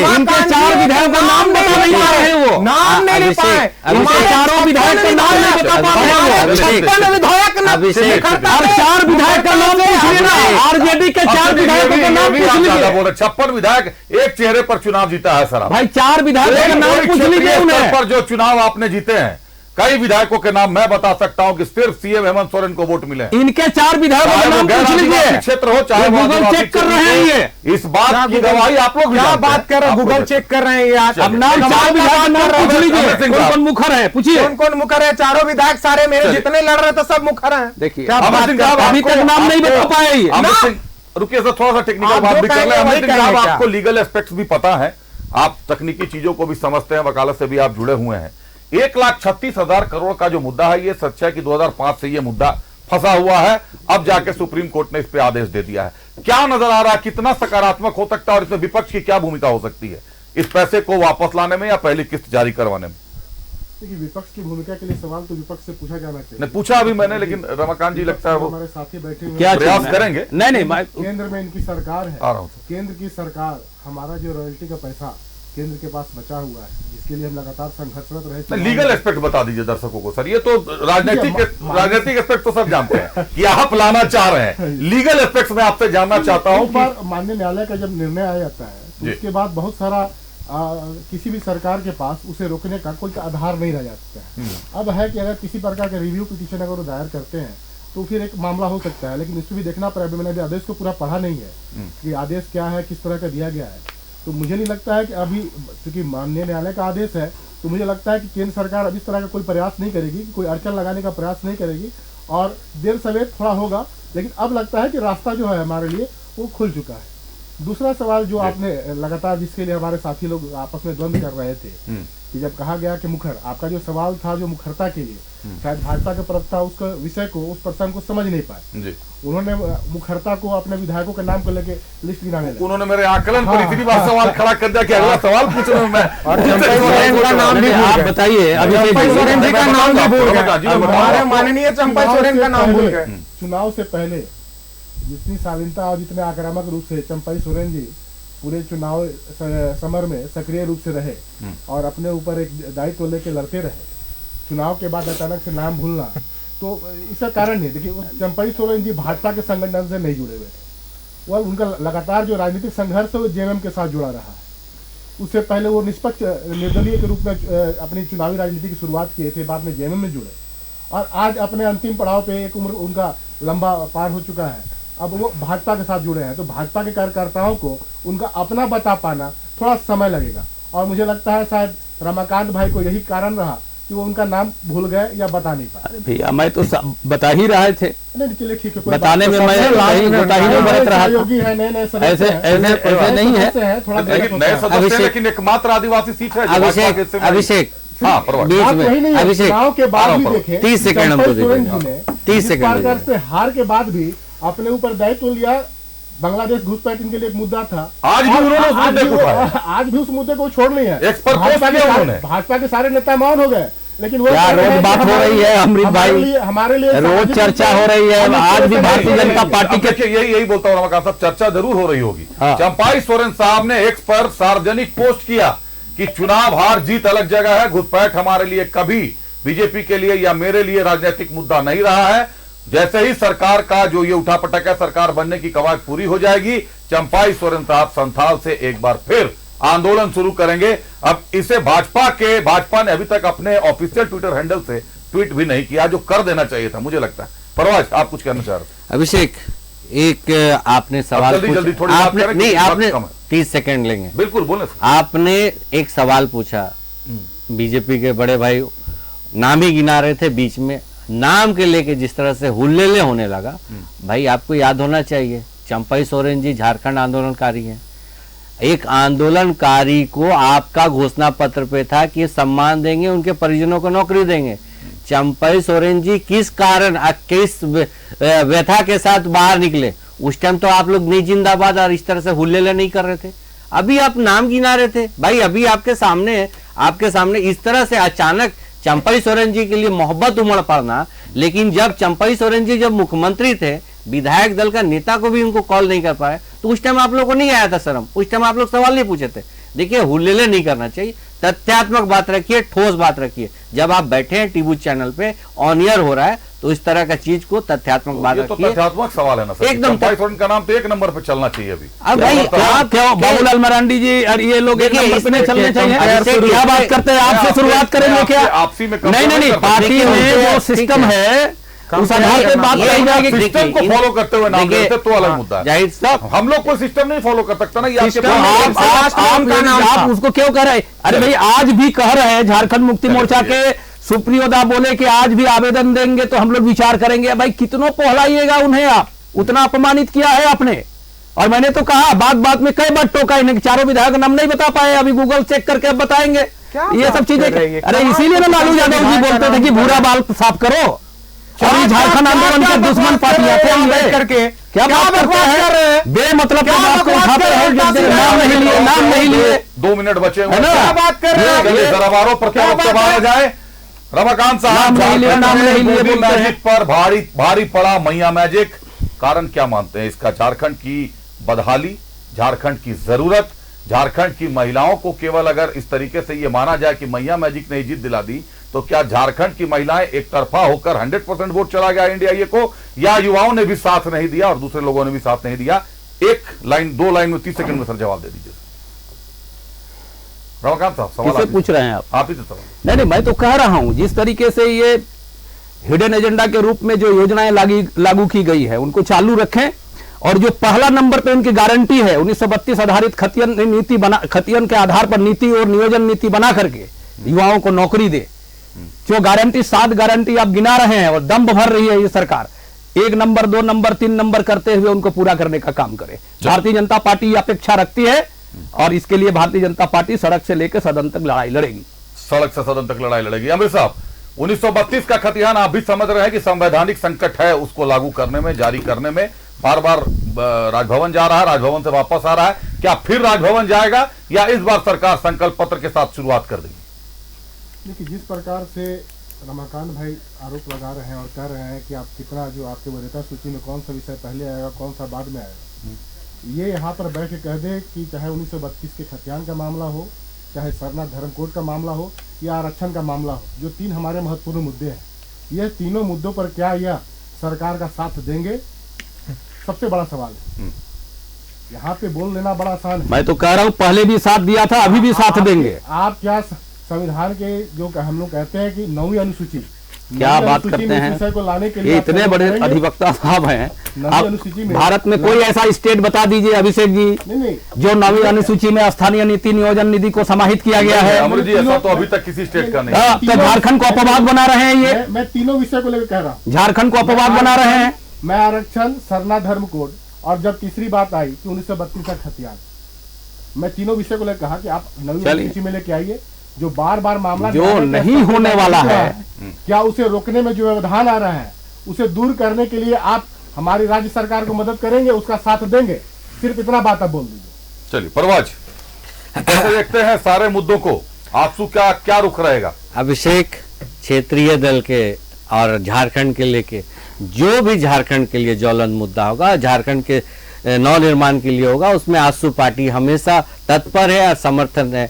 S7: इनके 4 विधायक का नाम बता नहीं पा रहे हैं, वो
S9: नाम ले नहीं पाए।
S7: हमारे 4 विधायक का नाम नहीं बता पा रहे हैं वो।
S9: 56 विधायक ना
S10: अभिषेक,
S7: और 4 विधायक का नाम पूछ लेना, आरजेडी के 4 विधायकों का नाम पूछ लीजिए।
S1: 56 विधायक एक चेहरे पर चुनाव जीता है सर आप।
S7: भाई 4 विधायकों का नाम पूछ लीजिए उन्हें।
S1: पर जो चुनाव आपने जीते हैं, कई विधायकों के नाम मैं बता सकता हूं कि सिर्फ सीएम हेमंत सोरेन को वोट मिले।
S7: इनके 4 विधायकों का नाम पूछ लीजिए।
S1: क्षेत्र हो चाहे वो
S7: गूगल चेक कर रहे हैं ये।
S1: इस बात की गवाही आप लोग
S9: क्या बात कर रहे हैं? गूगल चेक कर रहे हैं यार।
S7: अब नाम 4 विधायक का नाम पूछ लीजिए, कौन कौन मुखर है पूछिए।
S9: कौन कौन मुखर है? चारों विधायक सारे मेरे जितने लड़ रहे थे सब मुखर हैं।
S7: देखिए
S9: क्या बात कर रहे हैं?
S7: अभी तक नाम नहीं बता पाए ये।
S1: अमित सिंह, रुकिए सर, थोड़ा सा टेक्निकल
S9: आप
S1: बात
S9: जो
S1: भी कर
S9: कहेंगे
S1: ले।
S9: वही
S1: अमित सिंह साहब,
S9: कहेंगे
S1: आपको लीगल एस्पेक्ट्स भी पता है, आप तकनीकी चीजों को भी समझते हैं, वकालत से भी आप जुड़े हुए हैं। 1,36,000 करोड़ का जो मुद्दा है, ये सच है कि 2005 से ये मुद्दा फंसा हुआ है। अब जाके सुप्रीम कोर्ट ने इस पे आदेश दे दिया है। क्या नजर आ रहा है, कितना सकारात्मक हो सकता है और इसमें विपक्ष की क्या भूमिका हो सकती है इस पैसे को वापस लाने में या पहली किस्त जारी करवाने में?
S6: देखिए, विपक्ष की भूमिका के लिए सवाल तो विपक्ष से पूछा जाना चाहिए।
S1: नहीं पूछा अभी मैंने, लेकिन रमाकांत जी लगता है वो
S6: हमारे साथी बैठे हुए
S7: क्या
S6: हैं।
S1: प्रयास
S7: चीज़?
S1: करेंगे।
S7: नहीं
S6: केंद्र में इनकी सरकार है।
S1: आ रहा हूं सर।
S6: केंद्र की सरकार, हमारा जो रॉयल्टी का पैसा केंद्र के पास बचा हुआ है, जिसके लिए हम लगातार संघर्षरत रहे।
S1: लीगल एस्पेक्ट बता दीजिए दर्शकों को सर। ये तो राजनीतिक एस्पेक्ट तो सब जानते हैं कि आप लाना चाह रहे हैं। लीगल एस्पेक्ट में आपसे जानना चाहता हूं
S6: एक बार माननीय न्यायालय का जब निर्णय आ जाता है तो उसके बाद बहुत सारा किसी भी सरकार के पास उसे रोकने का कोई आधार नहीं रह जाता है। अब है कि अगर किसी प्रकार का रिव्यू पिटीशन अगर वो दायर करते हैं तो फिर एक मामला हो सकता है, लेकिन इसमें भी देखना पड़ेगा। मैंने आदेश को पूरा पढ़ा नहीं है कि आदेश क्या है, किस तरह का दिया गया है। तो मुझे नहीं लगता है कि अभी, क्योंकि माननीय न्यायालय का आदेश है, तो मुझे लगता है कि केंद्र सरकार अब इस तरह का कोई प्रयास नहीं करेगी, कोई अड़चन लगाने का प्रयास नहीं करेगी, और देर सवेर थोड़ा होगा, लेकिन अब लगता है कि रास्ता जो है हमारे लिए वो खुल चुका है। दूसरा सवाल जो आपने लगातार, जिसके लिए हमारे साथी लोग आपस में द्वंद्व कर रहे थे कि जब कहा गया कि मुखर, आपका जो सवाल था जो मुखरता के लिए, शायद भाजपा के प्रवक्ता उसका विषय को, उस प्रसंग को समझ नहीं पाए। उन्होंने मुखरता को अपने विधायकों के नाम को लेके लिस्ट गिनाने लगे।
S1: उन्होंने मेरे आकलन पर इतनी बार सवाल खड़ा कर दिया कि अगला सवाल पूछ रहा हूं मैं।
S9: और चंपाई सोरेन का नाम भी
S7: आप बताइए।
S9: चंपाई सोरेन जी का नाम भी भूल गए। हमारे माननीय चंपाई सोरेन का नाम भूल गए।
S6: चुनाव से पहले जितनी शालीनता और जितने आक्रामक रूप से चंपाई सोरेन जी पूरे चुनाव समर में सक्रिय रूप से रहे और अपने ऊपर एक दायित्व लेके लड़ते रहे, चुनाव के बाद अचानक से नाम भूलना, तो इसका कारण नहीं। देखिए, चंपाई सोरेन जी भाजपा के संगठन से नहीं जुड़े हुए थे। वह उनका लगातार जो राजनीतिक संघर्ष है वो जेएमएम के साथ जुड़ा रहा है। उससे पहले वो निष्पक्ष निर्दलीय के रूप में अपनी चुनावी राजनीति की शुरुआत किए थे, बाद में जेएमएम में जुड़े, और आज अपने अंतिम पड़ाव पे एक उम्र उनका लंबा पार हो चुका है, अब वो भाजपा के साथ जुड़े हैं। तो भाजपा के कार्यकर्ताओं को उनका अपना बता पाना थोड़ा समय लगेगा, और मुझे लगता है शायद रमाकांत भाई को यही कारण रहा कि वो उनका नाम भूल गए या बता नहीं पाए।
S7: भैया मैं तो बता ही रहे थे,
S6: नहीं चलिए ठीक है,
S7: बताने में मैं बता ही नहीं बरत रहा
S6: योगी है, नए नए
S7: ऐसे ऐसे नहीं है।
S6: थोड़ा
S1: लेकिन नए सदस्य हैं, लेकिन एकमात्र आदिवासी सीट है।
S10: अभिषेक
S1: हाँ,
S10: बीच में अभिषेक
S6: चुनाव के बाद भी देखे
S10: 30 सेकंड हमको
S6: दीजिए।
S10: 30 सेकंड
S6: से हार के बाद भी अपने ऊपर दायित्व लिया। बांग्लादेश घुसपैठ इनके लिए एक मुद्दा था,
S1: आज भी उन्होंने उस मुद्दे को उठाया।
S6: आज भी उस मुद्दे को छोड़ नहीं है।
S1: भाजपा
S6: के सारे नेता मौन हो गए, लेकिन वो
S7: रोज बात हो रही है अमृत भाई,
S6: हमारे लिए
S7: रोज चर्चा हो रही है। आज भी भारतीय जनता पार्टी के
S1: यही बोलता हूँ रमाकांत साहब, चर्चा जरूर हो रही होगी। चंपाई सोरेन साहब ने एक्स पर सार्वजनिक पोस्ट किया कि चुनाव हार जीत अलग जगह है, घुसपैठ हमारे लिए कभी बीजेपी के लिए या मेरे लिए राजनीतिक मुद्दा नहीं रहा है। जैसे ही सरकार का जो ये उठापटक है, सरकार बनने की कवायद पूरी हो जाएगी, चंपाई सोरेन साहब संथाल से एक बार फिर आंदोलन शुरू करेंगे। अब इसे भाजपा ने अभी तक अपने ऑफिशियल ट्विटर हैंडल से ट्वीट भी नहीं किया, जो कर देना चाहिए था मुझे लगता है। परवाज, आप कुछ कहना चाह रहे थे?
S10: अभिषेक, एक आपने सवाल
S1: जल्दी थोड़ी
S10: आपने नहीं, आपने 30 सेकंड लेंगे।
S1: बिल्कुल बोले।
S10: आपने एक सवाल पूछा, बीजेपी के बड़े भाई नाम ही गिना रहे थे, बीच में नाम के लेके जिस तरह से हुल्लेले होने लगा, भाई आपको याद होना चाहिए चंपाई सोरेन जी झारखंड आंदोलनकारी हैं। एक आंदोलनकारी को आपका घोषणा पत्र पे था कि सम्मान देंगे, उनके परिजनों को नौकरी देंगे। चंपाई सोरेन जी किस कारण, किस व्यथा के साथ बाहर निकले? उस टाइम तो आप लोग नहीं जिंदाबाद और इस तरह से हुल्लेले नहीं कर रहे थे। अभी आप नाम गिना रहे थे भाई, अभी आपके सामने इस तरह से अचानक चंपई सोरेन जी के लिए मोहब्बत उमड़ पड़ना, लेकिन जब चंपई सोरेन जी जब मुख्यमंत्री थे, विधायक दल का नेता को भी उनको कॉल नहीं कर पाए, तो उस टाइम आप लोगों को नहीं आया था शर्म? उस टाइम आप लोग सवाल नहीं पूछे थे? देखिए, हुल्लेले नहीं करना चाहिए, तथ्यात्मक बात रखिए, ठोस बात रखिए। जब आप बैठे हैं टीवी चैनल पे, ऑन एयर हो रहा है, तो इस तरह का चीज को तथ्यात्मक बात रखिए।
S1: तो तथ्यात्मक सवाल है ना सर,
S10: एकदम
S1: चंपई सोरेन का नाम तो 1 नंबर पे चलना चाहिए अभी।
S7: अब भाई आप क्यों बाबूलाल मरांडी जी और ये लोग एक नंबर पे नहीं चलने चाहिए? क्या बात करते हैं? आपसे शुरुआत करेंगे क्या?
S1: आपसी में
S7: नहीं, पार्टी में जो सिस्टम है उस आधार पर बात कही जाएगी।
S1: सिस्टम को फॉलो करते हुए नाम लेते तो अलग मुद्दा है।
S10: जाहिर साहब,
S1: हम लोग कोई सिस्टम नहीं फॉलो कर सकता ना, ये आपके
S7: आप उसको क्यों कह रहे हैं? अरे भाई, आज भी कह रहे हैं झारखंड मुक्ति मोर्चा के सुप्रियो दा बोले कि आज भी आवेदन देंगे तो हम लोग विचार करेंगे। भाई, कितनों पहलाइएगा उन्हें? आप उतना अपमानित किया है आपने। और मैंने तो कहा, बात में कई बार टोका इन्हें, चारों विधायक नाम नहीं बता पाए, अभी गूगल चेक करके अब बताएंगे ये सब चीजें। अरे इसीलिए ना लालू यादव जी बोलते थे कि भूरा बाल साफ करो, झारखंड आंदोलन के दुश्मन पार्टियां थे करके। क्या बात करते हैं? बेमतलब की बात को उठाते हैं, नाम नहीं लिए।
S1: 2 मिनट बचे हुए,
S7: क्या बात कर रहे हैं?
S1: जराबारों पर जाए। रमाकांत साहब, मैजिक पर भारी पड़ा मैया मैजिक, कारण क्या मानते हैं इसका? झारखंड की बदहाली, झारखंड की जरूरत, झारखंड की महिलाओं को केवल अगर इस तरीके से ये माना जाए कि मैया मैजिक ने जीत दिला दी, तो क्या झारखंड की महिलाएं एक तरफा होकर 100% वोट चला गया एनडीए को, या युवाओं ने भी साथ नहीं दिया और दूसरे लोगों ने भी साथ नहीं दिया? 2 लाइन में 30 सेकंड में सर जवाब दे दीजिए। रमाकांत साहब, सवाल
S7: पूछ रहे हैं
S1: आप ही तो सवाल।
S7: नहीं, मैं तो कह रहा हूं जिस तरीके से ये हिडन एजेंडा के रूप में जो योजनाएं लागू की गई है उनको चालू रखें, और जो पहला नंबर पे उनकी गारंटी है 1932 आधारित खतियन के आधार पर नीति और नियोजन नीति बना करके युवाओं को नौकरी दे। जो गारंटी 7 गारंटी आप गिना रहे हैं और दम भर रही है ये सरकार, 1 नंबर 2 नंबर 3 नंबर करते हुए उनको पूरा करने का काम करे। भारतीय जनता पार्टी अपेक्षा रखती है और इसके लिए भारतीय जनता पार्टी सड़क से लेकर सदन तक लड़ाई लड़ेगी।
S1: सड़क से सदन तक लड़ाई लड़ेगी। अमृत साहब, 1932 का खतियान आप भी समझ रहे हैं कि संवैधानिक संकट है, उसको लागू करने में, जारी करने में। बार बार राजभवन जा रहा है, राजभवन से वापस आ रहा है, क्या फिर राजभवन जाएगा या इस बार सरकार संकल्प पत्र के साथ शुरुआत कर देगी?
S6: देखिए, जिस प्रकार से रमाकांत भाई आरोप लगा रहे हैं और कह रहे हैं कि आप कितना जो आपके वरीयता सूची में कौन सा विषय पहले आएगा, कौन सा बाद में आएगा, ये यहाँ पर बैठ के कह दे कि चाहे 1932 के खतियान का मामला हो, चाहे सरनाथ धर्म कोड का मामला हो या आरक्षण का मामला हो, जो 3 हमारे महत्वपूर्ण मुद्दे हैं, ये तीनों मुद्दों पर क्या यह सरकार का साथ देंगे, सबसे बड़ा सवाल है। यहाँ पे बोल लेना बड़ा आसान है।
S7: मैं तो कह रहा हूँ पहले भी साथ दिया था, अभी भी साथ देंगे।
S6: आप क्या संविधान के जो हम लोग कहते हैं कि 9वीं अनुसूची,
S7: क्या बात करते हैं?
S6: को लाने के लिए
S7: ये इतने बड़े अधिवक्ता साहब हैं। आप भारत में कोई ऐसा स्टेट बता दीजिए अभिषेक जी, जो 9वीं अनुसूची में स्थानीय नीति नियोजन निधि को समाहित किया गया है।
S1: अमर जी, ऐसा तो अभी तक किसी स्टेट का नहीं।
S7: तो झारखंड को अपवाद बना रहे हैं ये।
S6: मैं तीनों विषय को लेकर कह रहा हूँ,
S7: झारखंड को अपवाद बना रहे हैं।
S6: मैं आरक्षण, सरना धर्म कोड और जब तीसरी बात आई कि 1932 का खतियान, मैं तीनों विषय को लेकर कहा कि आप 9वीं अनुसूची में लेके आइए। जो बार बार मामला
S7: जो नहीं होने वाला है,
S6: क्या उसे रोकने में जो व्यवधान आ रहा है उसे दूर करने के लिए आप हमारी राज्य सरकार को मदद करेंगे, उसका साथ देंगे? सिर्फ इतना बात आप बोल दीजिए।
S1: चलिए परवाज, कैसे देखते हैं सारे मुद्दों को? आपसू क्या रुख रहेगा?
S10: अभिषेक, क्षेत्रीय दल के और झारखंड के लेके जो भी झारखंड के लिए ज्वलंत मुद्दा होगा, झारखंड के नवनिर्माण के लिए होगा, उसमें आजसू पार्टी हमेशा तत्पर है और समर्थन है।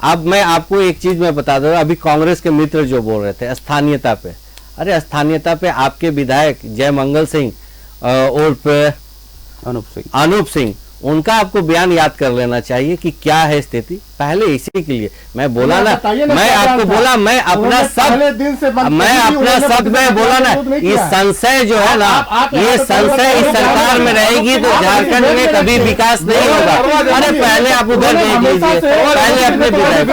S10: अब मैं आपको एक चीज मैं बता दूं, अभी कांग्रेस के मित्र जो बोल रहे थे स्थानीयता पे, अरे स्थानीयता पे आपके विधायक जय मंगल सिंह उर्फ अनूप सिंह, उनका आपको बयान याद कर लेना चाहिए कि क्या है स्थिति। पहले इसी के लिए मैं बोला ना, मैं आपको बोला, मैं अपना सब में बोला ना, ये संशय जो है ना, ये संशय इस सरकार में रहेगी तो झारखंड में कभी विकास नहीं होगा। अरे पहले आप उधर देख लीजिए, पहले अपने विधायक।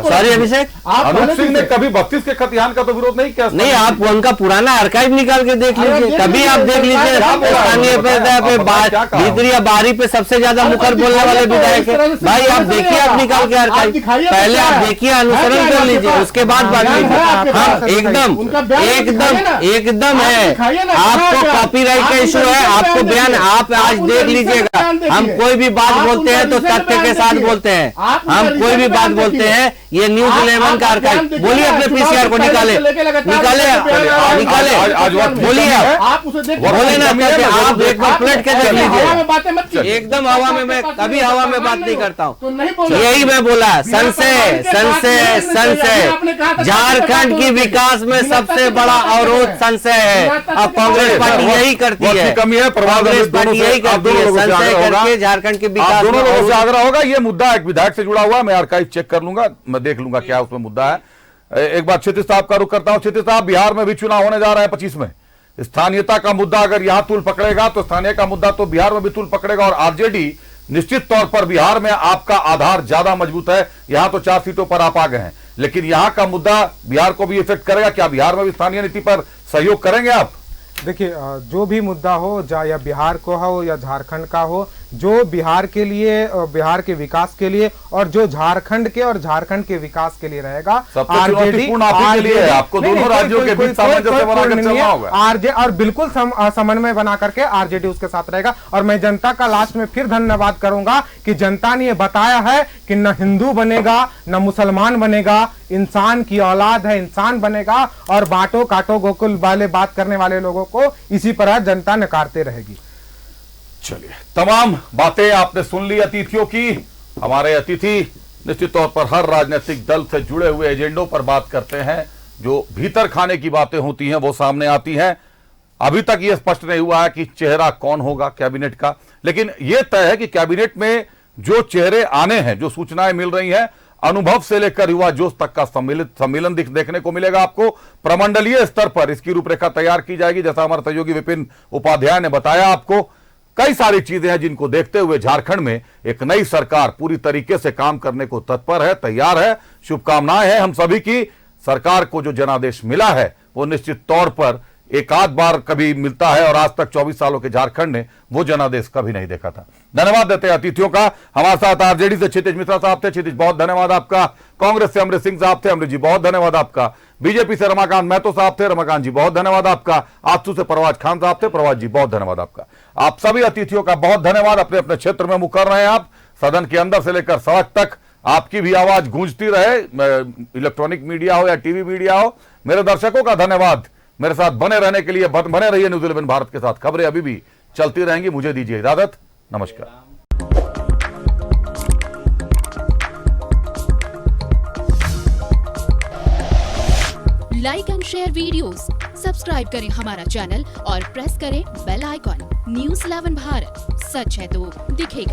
S10: सॉरी अभिषेक,
S1: अनूप सिंह ने कभी 32 के खतियान का तो विरोध नहीं किया।
S10: नहीं, आप उनका पुराना आर्काइव निकाल के देख लीजिए, कभी आप देख लीजिए। स्थानीय भीतरी या बाहरी पे सबसे ज्यादा मुखर बोलने वाले विधायक है। भाई आप देखिए, आप निकाल के पहले आप देखिए, अनुसरण कर लीजिए, उसके बाद बात कीजिए। हाँ एकदम है, आपको कॉपीराइट का इशू है, आपको बयान आप आज देख लीजिएगा। हम कोई भी बात बोलते हैं तो तथ्य के साथ बोलते हैं, हम कोई भी बात बोलते हैं। ये न्यूज़ 11 का आर्काइव, बोलिए अपने पीसीआर को निकाले, बोलिए आप बोले ना, आप एक बार पलट के देख लीजिए। एकदम हवा में, मैं कभी हवा में बात नहीं करता हूँ, यही मैं बोला। संशय झारखंड की विकास में सबसे बड़ा अवरोध संशय है, अब कांग्रेस पार्टी यही करती है,
S1: कमी है।
S10: कांग्रेस पार्टी यही करती है, संशय करके झारखंड के विकास।
S1: दोनों लोगों से आग्रह होगा, ये मुद्दा एक विधायक से जुड़ा हुआ, मैं आर्काइव चेक कर लूंगा, मैं देख लूंगा क्या उसमें मुद्दा है। एक बार क्षितिज साहब का रुख करता हूं। क्षितिज साहब, बिहार में भी चुनाव होने जा रहा है 25 में। स्थानीयता का मुद्दा अगर यहां तूल पकड़ेगा तो स्थानीय का मुद्दा तो बिहार में भी तूल पकड़ेगा, और आरजेडी निश्चित तौर पर बिहार में आपका आधार ज्यादा मजबूत है। यहां तो 4 सीटों पर आप आ गए हैं, लेकिन यहां का मुद्दा बिहार को भी इफेक्ट करेगा। क्या बिहार में भी स्थानीय नीति पर सहयोग करेंगे आप?
S9: देखिए, जो भी मुद्दा हो, या बिहार को हो या झारखंड का हो, जो बिहार के लिए, बिहार के विकास के लिए, और जो झारखंड के और झारखंड के विकास के लिए रहेगा,
S1: आरजेडी आपको दोनों राज्यों के बीच सामंजस्य बनाकर चलना होगा।
S9: आरजे और बिल्कुल समन्वय बना करके आरजेडी उसके साथ रहेगा। और मैं जनता का लास्ट में फिर धन्यवाद करूंगा कि जनता ने यह बताया है कि न हिंदू बनेगा न मुसलमान बनेगा, इंसान की औलाद है, इंसान बनेगा, और बांटो काटो गोकुल वाले बात करने वाले लोगों को इसी तरह जनता नकारते रहेगी।
S1: चलिए, तमाम बातें आपने सुन ली अतिथियों की। हमारे अतिथि निश्चित तौर पर हर राजनीतिक दल से जुड़े हुए एजेंडों पर बात करते हैं। जो भीतर खाने की बातें होती हैं वो सामने आती हैं। अभी तक यह स्पष्ट नहीं हुआ है कि चेहरा कौन होगा कैबिनेट का, लेकिन यह तय है कि कैबिनेट में जो चेहरे आने हैं, जो सूचनाएं मिल रही हैं, अनुभव से लेकर युवा जोश तक का सम्मेलन देखने को मिलेगा आपको। प्रमंडलीय स्तर पर इसकी रूपरेखा तैयार की जाएगी, जैसा हमारे सहयोगी विपिन उपाध्याय ने बताया आपको। कई सारी चीजें हैं जिनको देखते हुए झारखंड में एक नई सरकार पूरी तरीके से काम करने को तत्पर है, तैयार है। शुभकामनाएं हैं हम सभी की। सरकार को जो जनादेश मिला है वो निश्चित तौर पर एक आध बार कभी मिलता है, और आज तक 24 सालों के झारखंड ने वो जनादेश कभी नहीं देखा था। धन्यवाद देते हैं अतिथियों का। हमारे साथ आरजेडी से क्षितिज मिश्रा साहब थे, क्षितिज बहुत धन्यवाद आपका। कांग्रेस से अमृत सिंह साहब थे, अमृत जी बहुत धन्यवाद आपका। बीजेपी से रमाकांत महतो साहब थे, रमाकांत जी बहुत धन्यवाद आपका। आजसू से परवाज खान साहब थे, परवाज जी बहुत धन्यवाद आपका। आप सभी अतिथियों का बहुत धन्यवाद। अपने अपने क्षेत्र में मुकर रहे हैं आप, सदन के अंदर से लेकर सड़क तक आपकी भी आवाज गूंजती रहे, इलेक्ट्रॉनिक मीडिया हो या टीवी मीडिया हो। मेरे दर्शकों का धन्यवाद, मेरे साथ बने रहने के लिए। बने रहिए न्यूज़ 11 भारत के साथ, खबरें अभी भी चलती रहेंगी। मुझे दीजिए इजाजत, नमस्कार।
S11: Like and share videos, subscribe करें हमारा चैनल और प्रेस करें बेल आइकॉन। न्यूज़ 11 भारत, सच है तो दिखेगा।